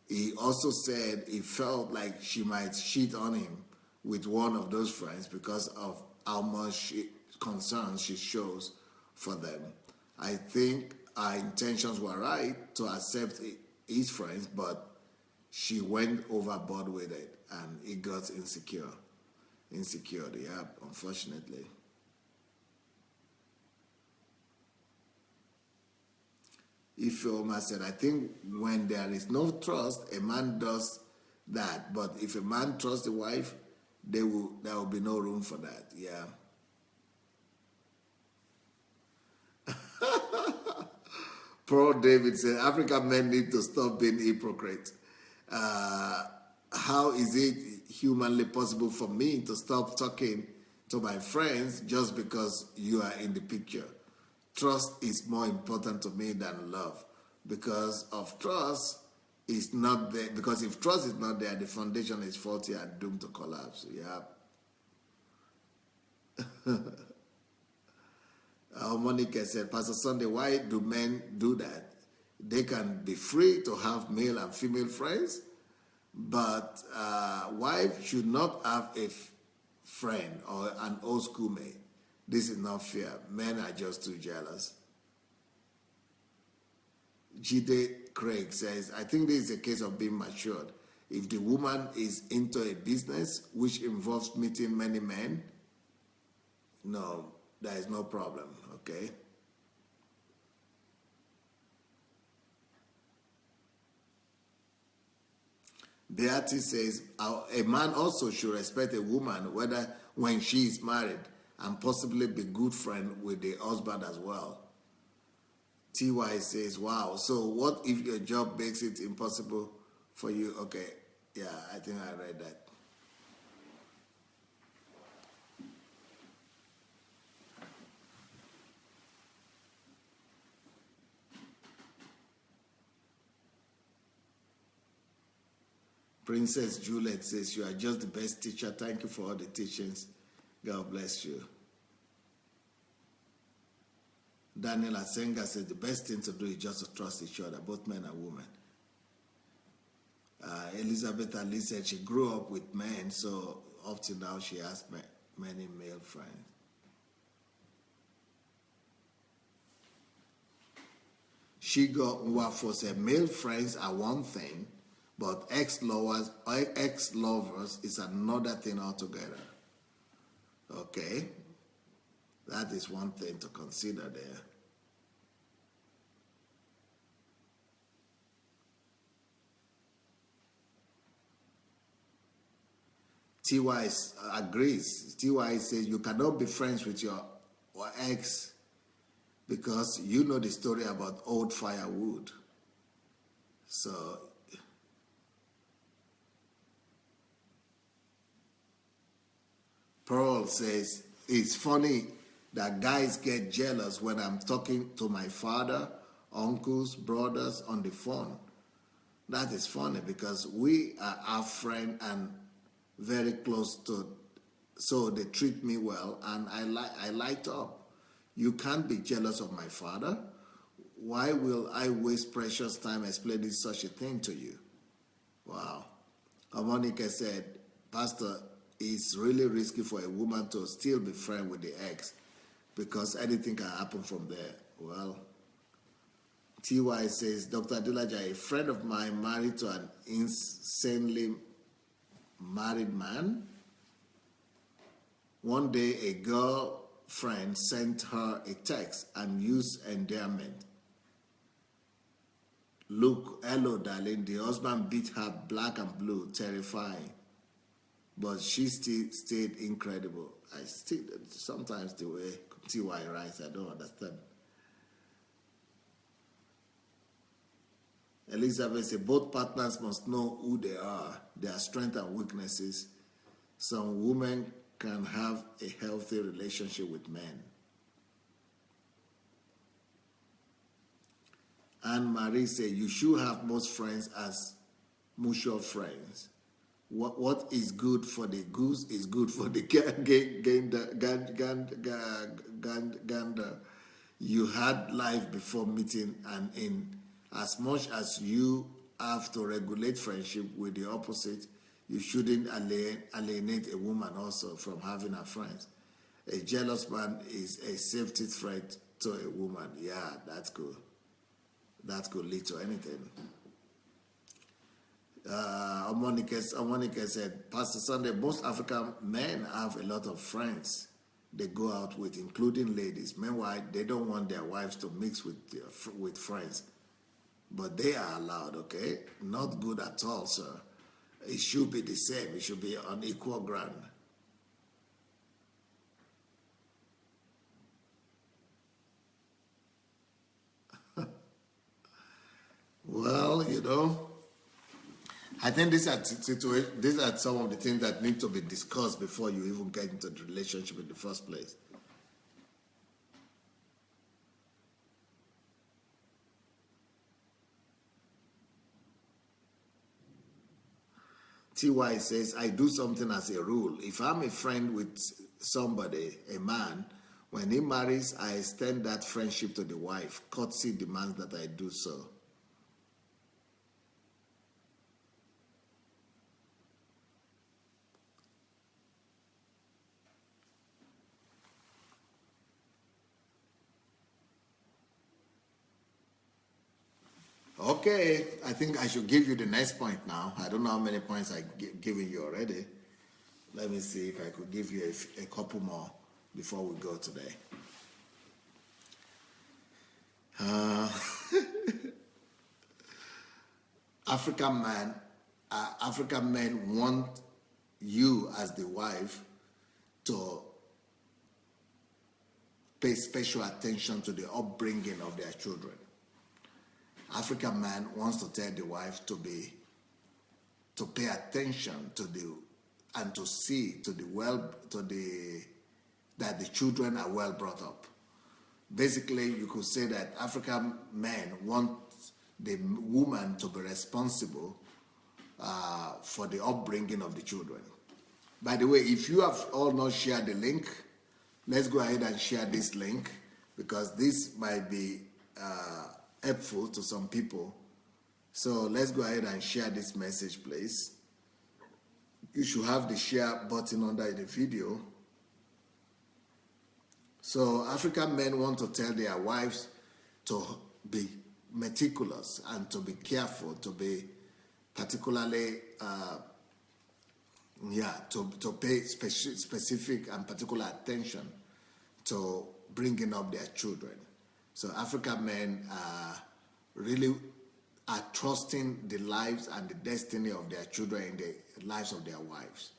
He also said he felt like she might cheat on him with one of those friends because of how much concern she shows for them. I think our intentions were right to accept his friends, but she went overboard with it and he got insecure. Yeah, unfortunately. Ifeoma said, I think when there is no trust, a man does that. But if a man trusts the wife, there will be no room for that. Yeah. Paul David said, African men need to stop being hypocrites. How is it humanly possible for me to stop talking to my friends just because you are in the picture? Trust is more important to me than love. Because of trust is not there. Because if trust is not there, the foundation is faulty and doomed to collapse. Yeah. Monica said, Pastor Sunday, why do men do that? They can be free to have male and female friends, but wife should not have a friend or an old schoolmate. This is not fair. Men are just too jealous. Jide Craig says, I think this is a case of being matured. If the woman is into a business which involves meeting many men, no, there is no problem, okay? Beatrice says, a man also should respect a woman whether when she is married and possibly be good friend with the husband as well. TY says, wow, so what if your job makes it impossible for you? Okay, yeah, I think I read that. Princess Juliet says, you are just the best teacher. Thank you for all the teachings. God bless you. Daniel Asenga says, the best thing to do is just to trust each other, both men and women. Elizabeth Ali said she grew up with men, so up to now she has many male friends. Shigo Nwafo said, male friends are one thing, but ex-lovers is another thing altogether. Okay, that is one thing to consider there. TY agrees. TY says you cannot be friends with your ex because you know the story about old firewood. So Pearl says, it's funny that guys get jealous when I'm talking to my father, uncles, brothers on the phone. That is funny because we are our friend and very close to, so they treat me well and I light up. You can't be jealous of my father. Why will I waste precious time explaining such a thing to you? Wow. Monica said, Pastor, it's really risky for a woman to still be friends with the ex because anything can happen from there. Well, TY says, Dr. Adelaja, a friend of mine married to an insanely married man. One day, a girlfriend sent her a text and used endearment. Look, hello, darling. The husband beat her black and blue, terrifying. But she still stayed incredible. I still, sometimes the way TY writes, I don't understand. Elizabeth said both partners must know who they are, their strengths and weaknesses. Some women can have a healthy relationship with men. Anne Marie said you should have most friends as mutual friends. What is good for the goose is good for the gander. You had life before meeting, and in as much as you have to regulate friendship with the opposite, you shouldn't alienate a woman also from having her friends. A jealous man is a safety threat to a woman. Yeah, that's good. That could lead to anything. Omonika said, Pastor Sunday, most African men have a lot of friends they go out with, including ladies. Meanwhile, they don't want their wives to mix with friends. But they are allowed, okay? Not good at all, sir. It should be the same. It should be on equal ground. Well, I think these are some of the things that need to be discussed before you even get into the relationship in the first place. TY says, I do something as a rule. If I'm a friend with somebody, a man, when he marries, I extend that friendship to the wife. Courtesy demands that I do so. Okay, I think I should give you the next point now. I don't know how many points I've given you already. Let me see if I could give you a couple more before we go today. African men want you as the wife to pay special attention to the upbringing of their children. African man wants to tell the wife to pay attention to and to see that the children are well brought up. Basically, you could say that African men want the woman to be responsible for the upbringing of the children. By the way, if you have all not shared the link, let's go ahead and share this link, because this might be helpful to some people. So let's go ahead and share this message, please. You should have the share button under the video. So African men want to tell their wives to be meticulous and to be careful, to be particularly to pay specific and particular attention to bringing up their children. So African men really are trusting the lives and the destiny of their children in the lives of their wives.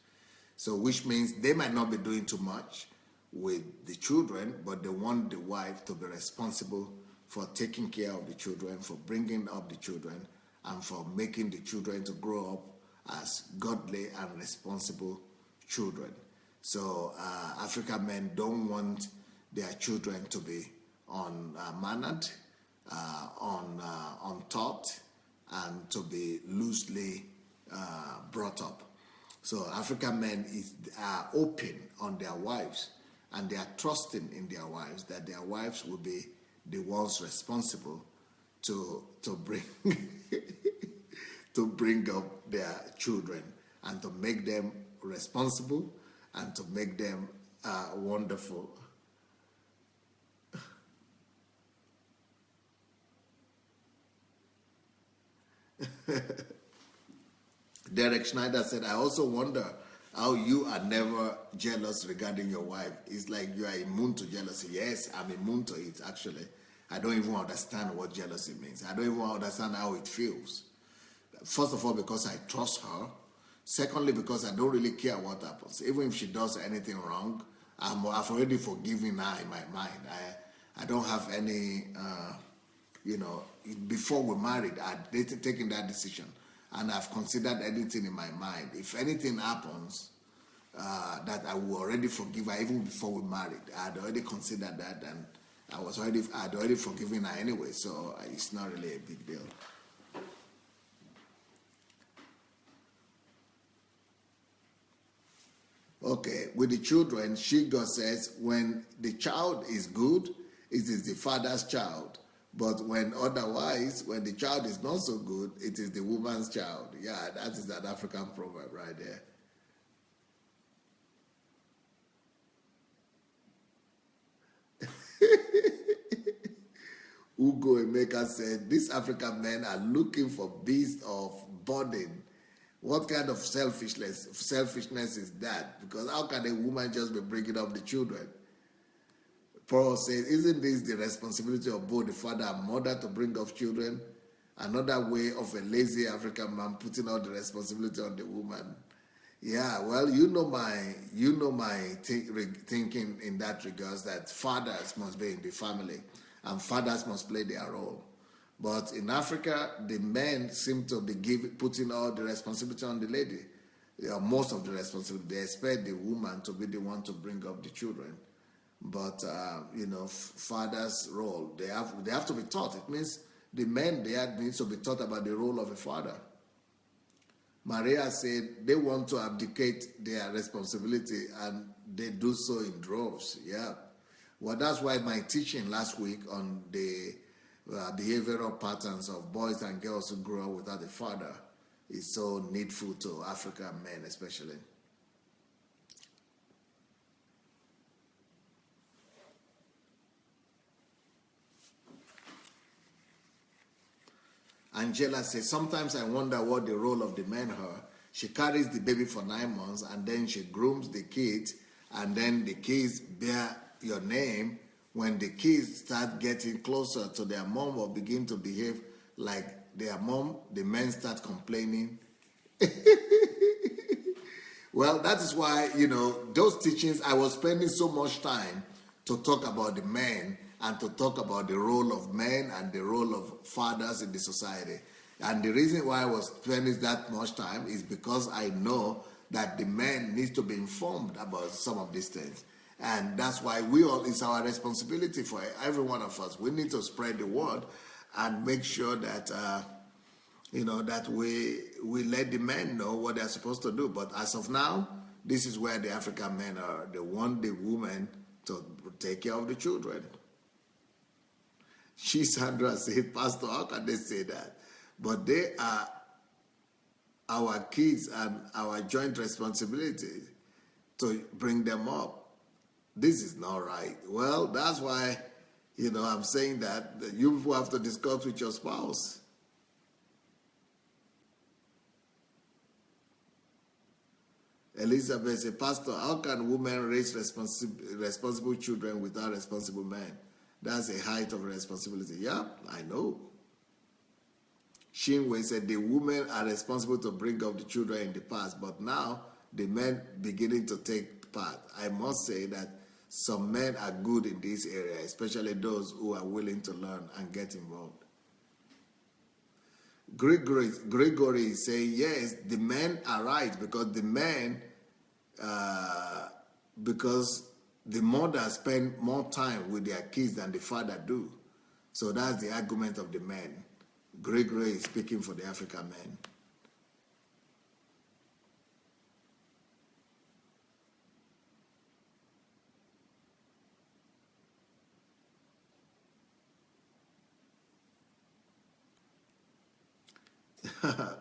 So which means they might not be doing too much with the children, but they want the wife to be responsible for taking care of the children, for bringing up the children, and for making the children to grow up as godly and responsible children. So African men don't want their children to be unmannered, untaught, and to be loosely brought up. So African men are open on their wives, and they are trusting in their wives that their wives will be the ones responsible to bring to bring up their children and to make them responsible and to make them wonderful. Derek Schneider said, I also wonder how you are never jealous regarding your wife. It's like you are immune to jealousy. Yes, I'm immune to it, actually. I don't even understand what jealousy means. I don't even understand how it feels. First of all, because I trust her. Secondly, because I don't really care what happens. Even if she does anything wrong, I've already forgiven her in my mind. I don't have any, before we married, I'd taken that decision, and I've considered anything in my mind. If anything happens, that I will already forgive her even before we married. I'd already considered that, and I'd already forgiven her anyway, so it's not really a big deal. Okay, with the children, God says when the child is good, it is the father's child. But when otherwise, when the child is not so good, it is the woman's child. Yeah, that is an African proverb right there. Ugo Emeka said, these African men are looking for beasts of burden. What kind of selfishness is that? Because how can a woman just be bringing up the children? Paul says, isn't this the responsibility of both the father and mother to bring up children? Another way of a lazy African man putting all the responsibility on the woman. Yeah, well, you know my thinking in that regards, that fathers must be in the family and fathers must play their role. But in Africa, the men seem to be putting all the responsibility on the lady. Most of the responsibility. They expect the woman to be the one to bring up the children. But, father's role, they have to be taught. It means the men there needs to be taught about the role of a father. Maria said they want to abdicate their responsibility, and they do so in droves. Yeah. Well, that's why my teaching last week on the behavioral patterns of boys and girls who grow up without a father is so needful to African men especially. Angela says, sometimes I wonder what the role of the men are. She carries the baby for 9 months, and then she grooms the kids, and then the kids bear your name. When the kids start getting closer to their mom or begin to behave like their mom, the men start complaining. Well, that is why, those teachings, I was spending so much time to talk about the men and to talk about the role of men and the role of fathers in the society. And the reason why I was spending that much time is because I know that the men need to be informed about some of these things. And that's why it's our responsibility for every one of us. We need to spread the word and make sure that, that we let the men know what they're supposed to do. But as of now, this is where the African men are. They want the women to take care of the children. Sandra said, Pastor, how can they say that? But they are our kids and our joint responsibility to bring them up. This is not right. Well, that's why, I'm saying that you have to discuss with your spouse. Elizabeth said, Pastor, how can women raise responsible children without responsible men? That's a height of responsibility. Yeah, I know. Shinwei said the women are responsible to bring up the children in the past, but now the men beginning to take part. I must say that some men are good in this area, especially those who are willing to learn and get involved. Gregory is saying, yes, the men are right, because the men, because the mother spend more time with their kids than the father do. So that's the argument of the men. Gregory is speaking for the African men.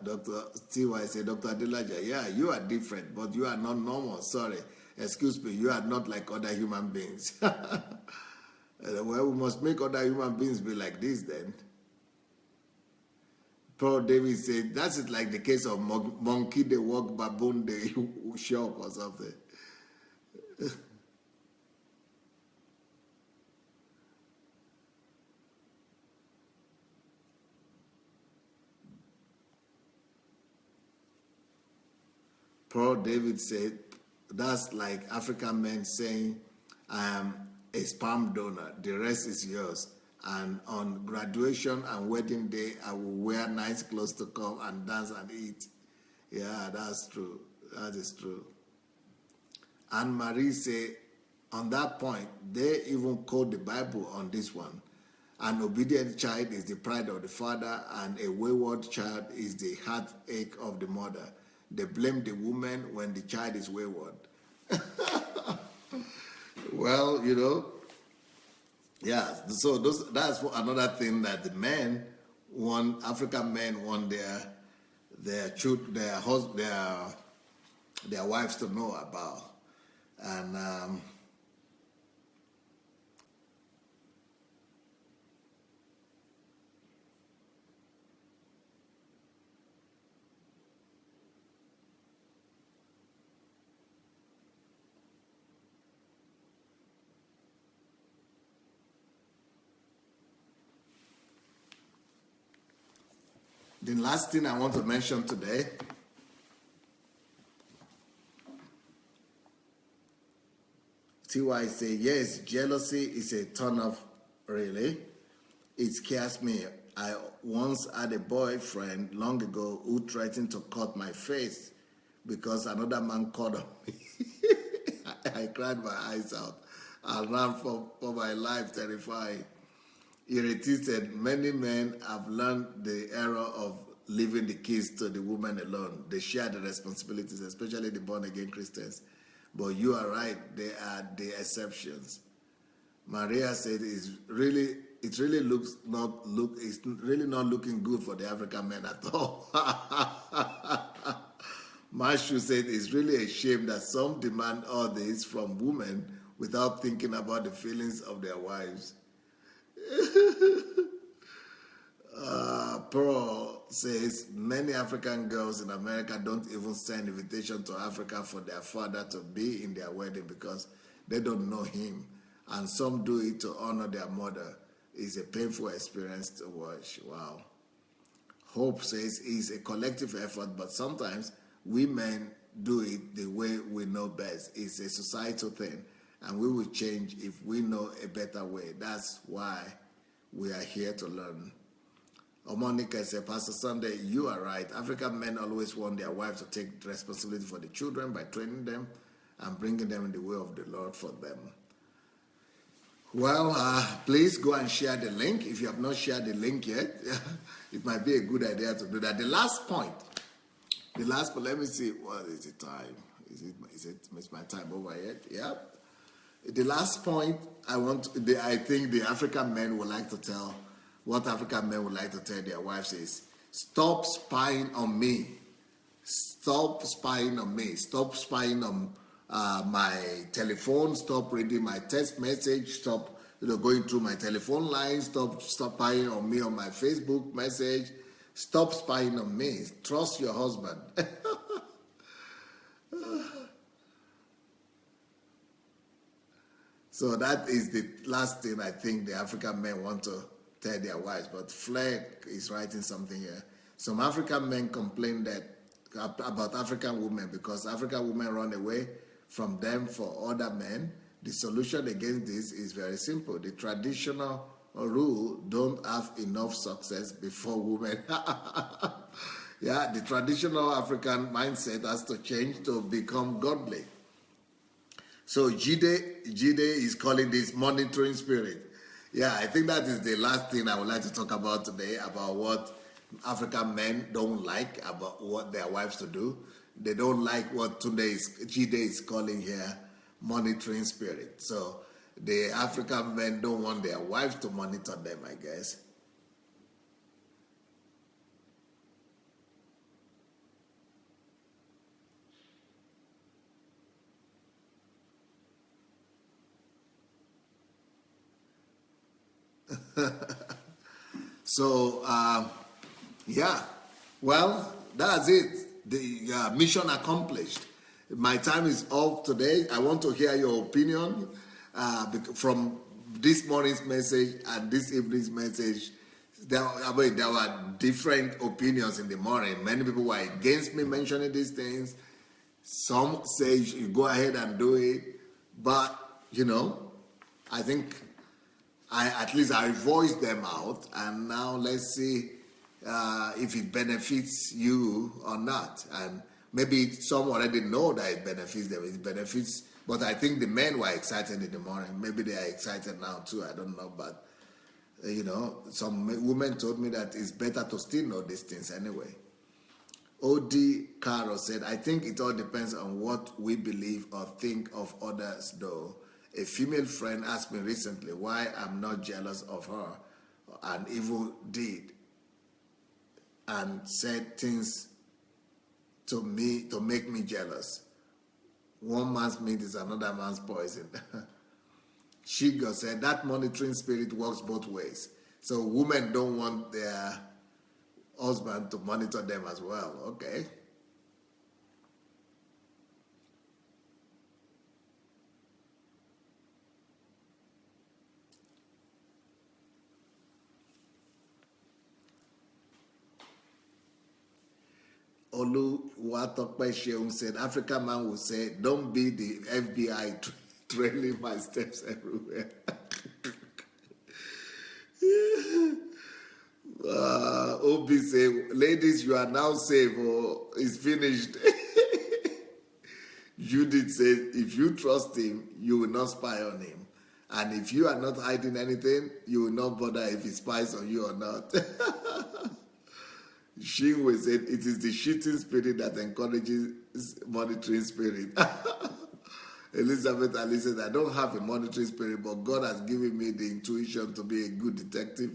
Dr. T.Y. said, Dr. Adelaja, yeah, you are different, but you are not normal. Sorry. Excuse me, you are not like other human beings. Well, we must make other human beings be like this then. Paul David said, that's it, like the case of monkey they walk, baboon they shop or something. Paul David said, that's like African men saying, I am a sperm donor, the rest is yours. And on graduation and wedding day, I will wear nice clothes to come and dance and eat. Yeah, that's true. That is true. And Marie say, on that point, they even quote the Bible on this one. An obedient child is the pride of the father, and a wayward child is the heartache of the mother. They blame the woman when the child is wayward. Well, yeah. So that's another thing that the men want. African men want their wives to know about, and the last thing I want to mention today. TY say, yes, jealousy is a turn off, really. It scares me. I once had a boyfriend long ago who threatened to cut my face because another man called on me. I cried my eyes out. I ran for my life, terrified. Irritated, many men have learned the error of leaving the kids to the woman alone. They share the responsibilities, especially the born-again Christians. But you are right, they are the exceptions. Maria said it's really not looking good for the African men at all. Mashu said it's really a shame that some demand all this from women without thinking about the feelings of their wives. Pearl says many African girls in America don't even send invitation to Africa for their father to be in their wedding because they don't know him, and some do it to honor their mother. It's a painful experience to watch. Wow. Hope says it's a collective effort, but sometimes we men do it the way we know best. It's a societal thing, and we will change if we know a better way. That's why we are here to learn. Omonika said, Pastor Sunday, you are right. African men always want their wives to take responsibility for the children by training them and bringing them in the way of the Lord for them. Well, please go and share the link. If you have not shared the link yet, it might be a good idea to do that. The last point, let me see, what is the time? Is my time over yet? Yeah. The last point I think the African men would like to tell, what African men would like to tell their wives is, stop spying on me. Stop spying on me. Stop spying on my telephone. Stop reading my text message. Stop going through my telephone line. Stop spying on me on my Facebook message. Stop spying on me. Trust your husband. So that is the last thing I think the African men want to tell their wives. But Fleck is writing something here. Some African men complain about African women because African women run away from them for other men. The solution against this is very simple. The traditional rule, don't have enough success before women. Yeah, the traditional African mindset has to change to become godly. So Jide is calling this monitoring spirit. Yeah, I think that is the last thing I would like to talk about today, about what African men don't like about what their wives to do. They don't like what Jide is calling here monitoring spirit. So the African men don't want their wives to monitor them, I guess. So, yeah, well, that's it. The mission accomplished. My time is up today. I want to hear your opinion from this morning's message and this evening's message. There were different opinions in the morning. Many people were against me mentioning these things. Some say you go ahead and do it. But, I think at least I voiced them out, and now let's see if it benefits you or not. And maybe some already know that it benefits them. It benefits, but I think the men were excited in the morning. Maybe they are excited now too. I don't know, but some women told me that it's better to still know these things anyway. O.D. Caro said, I think it all depends on what we believe or think of others, though. A female friend asked me recently why I'm not jealous of her, and even did, and said things to me to make me jealous. One man's meat is another man's poison. Shigo said that monitoring spirit works both ways. So women don't want their husband to monitor them as well. Okay. Oluwatokpe Sheung said, African man will say, don't be the FBI trailing my steps everywhere. Obi say, ladies, you are now safe, or it's finished. Judith said, if you trust him, you will not spy on him. And if you are not hiding anything, you will not bother if he spies on you or not. Shinwe said, it is the cheating spirit that encourages monitoring spirit. Elizabeth Ali said, I don't have a monitoring spirit, but God has given me the intuition to be a good detective.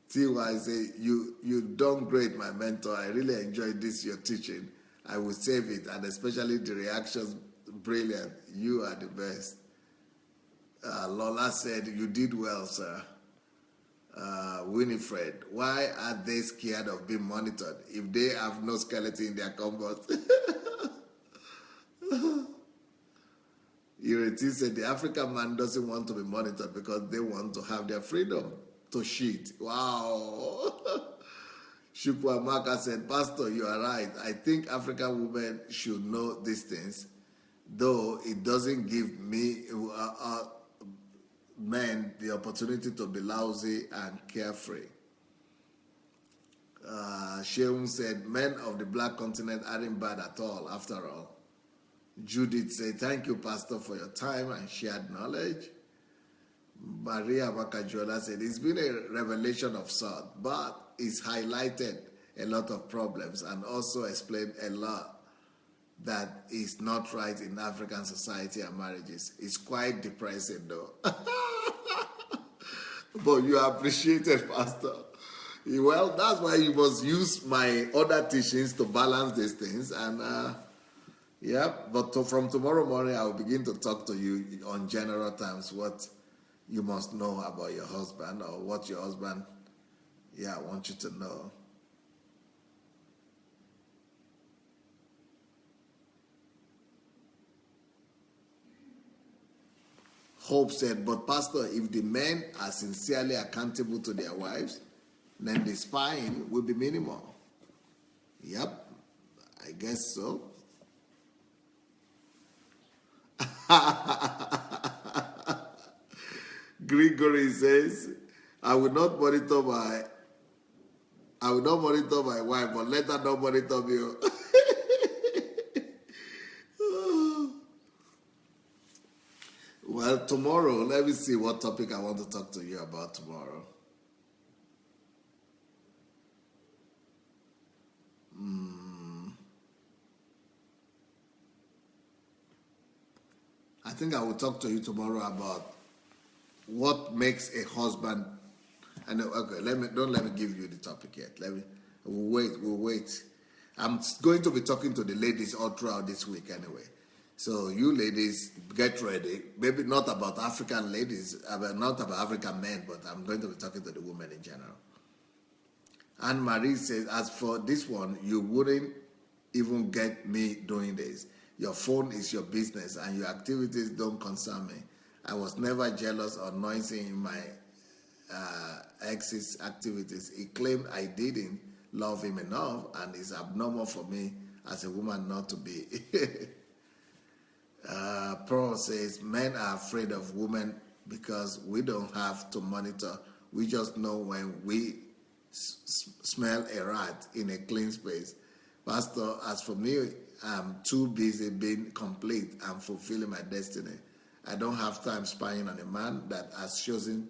T.Y. say, you done great, my mentor. I really enjoyed this, your teaching. I will save it, and especially the reactions, brilliant. You are the best. Lola said, you did well, sir. Winifred, why are they scared of being monitored if they have no skeleton in their cupboard? Ireti said the African man doesn't want to be monitored because they want to have their freedom to cheat. Wow. Shukwamaka said, Pastor, you are right. I think African women should know these things, though it doesn't give me men the opportunity to be lousy and carefree. Sheung said, men of the black continent aren't bad at all, after all. Judith said, thank you, Pastor, for your time and shared knowledge. Maria Wakajola said, it's been a revelation of sorts, but it's highlighted a lot of problems and also explained a lot that is not right in African society and marriages. It's quite depressing, though. But you are appreciated, Pastor. Well, that's why you must use my other teachings to balance these things. And but from tomorrow morning, I will begin to talk to you on general terms, what you must know about your husband, or what your husband wants you to know. Hope said, but Pastor, if the men are sincerely accountable to their wives, then the spying will be minimal. Yep, I guess so. Gregory says, I will not monitor my wife, but let her not monitor me. Well, tomorrow, let me see what topic I want to talk to you about tomorrow. I think I will talk to you tomorrow about what makes a husband. And okay, don't let me give you the topic yet. We'll wait. I'm going to be talking to the ladies all throughout this week anyway. So you ladies, get ready. Maybe not about African ladies, not about African men, but I'm going to be talking to the women in general. Anne-Marie says, as for this one, you wouldn't even get me doing this. Your phone is your business and your activities don't concern me. I was never jealous or noisy in my ex's activities. He claimed I didn't love him enough, and it's abnormal for me as a woman not to be. Paul says men are afraid of women because we don't have to monitor. We just know when we smell a rat in a clean space. Pastor, as for me, I'm too busy being complete and fulfilling my destiny. I don't have time spying on a man that has chosen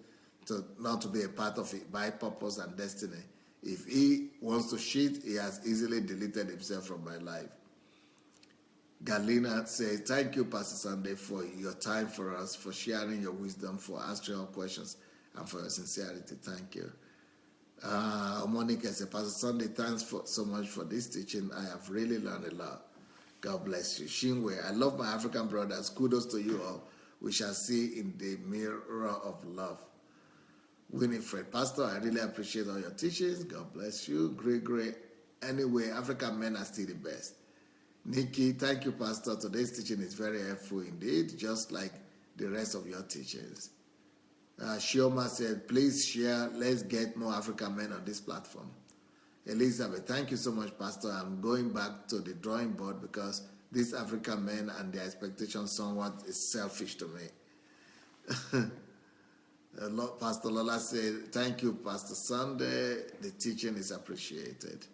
not to be a part of it by purpose and destiny. If he wants to cheat, he has easily deleted himself from my life. Galina says, thank you, Pastor Sunday, for your time for us, for sharing your wisdom, for answering our questions, and for your sincerity. Thank you. Monica says, Pastor Sunday, thanks so much for this teaching. I have really learned a lot. God bless you. Shinwe, I love my African brothers. Kudos to you all. We shall see in the mirror of love. Winifred, Pastor, I really appreciate all your teachings. God bless you. Great. Anyway, African men are still the best. Nikki, thank you, Pastor. Today's teaching is very helpful indeed, just like the rest of your teachings. Shioma said, please share. Let's get more African men on this platform. Elizabeth, thank you so much, Pastor. I'm going back to the drawing board because these African men and their expectations somewhat is selfish to me. Pastor Lola said, thank you, Pastor Sunday. The teaching is appreciated.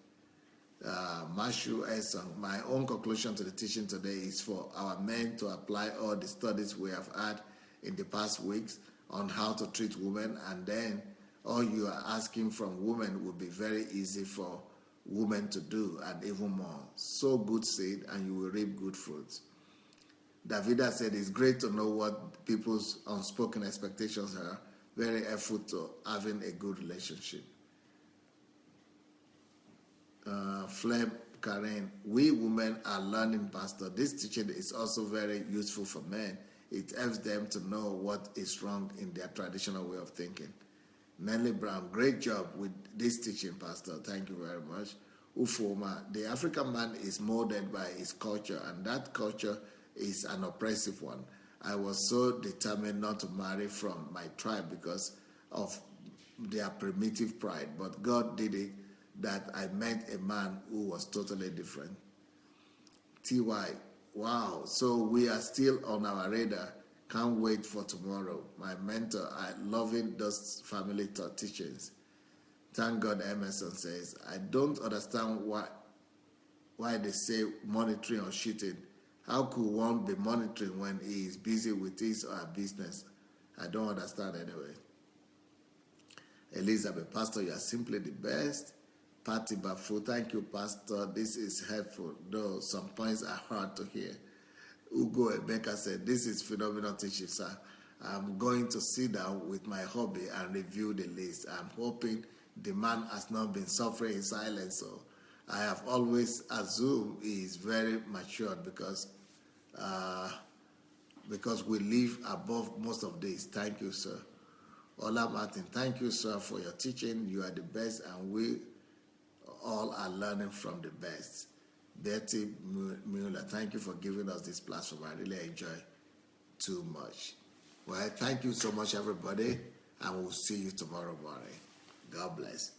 Mashu Esson, my own conclusion to the teaching today is for our men to apply all the studies we have had in the past weeks on how to treat women, and then all you are asking from women will be very easy for women to do, and even more. Sow good seed and you will reap good fruits. Davida said it's great to know what people's unspoken expectations are. Very helpful to having a good relationship. Flem Karen, we women are learning, Pastor. This teaching is also very useful for men. It helps them to know what is wrong in their traditional way of thinking. Nelly Brown, great job with this teaching, Pastor. Thank you very much. Ufoma, the African man is molded by his culture, and that culture is an oppressive one. I was so determined not to marry from my tribe because of their primitive pride, but God did it that I met a man who was totally different. TY, wow, so we are still on our radar. Can't wait for tomorrow. My mentor, I loving those family teachings. Thank God, Emerson says, I don't understand why they say monitoring or cheating. How could one be monitoring when he is busy with his or her business? I don't understand anyway. Elizabeth, Pastor, you are simply the best. Patty Bafu, thank you, Pastor. This is helpful, though some points are hard to hear. Ugo Emeka said, this is phenomenal teaching, sir. I'm going to sit down with my hobby and review the list. I'm hoping the man has not been suffering in silence. So I have always assumed he is very matured because we live above most of this. Thank you, sir. Ola Martin, thank you, sir, for your teaching. You are the best, and we all are learning from the best. Betty Mueller, thank you for giving us this platform. I really enjoy too much. Well, thank you so much, everybody, and we'll see you tomorrow morning. God bless.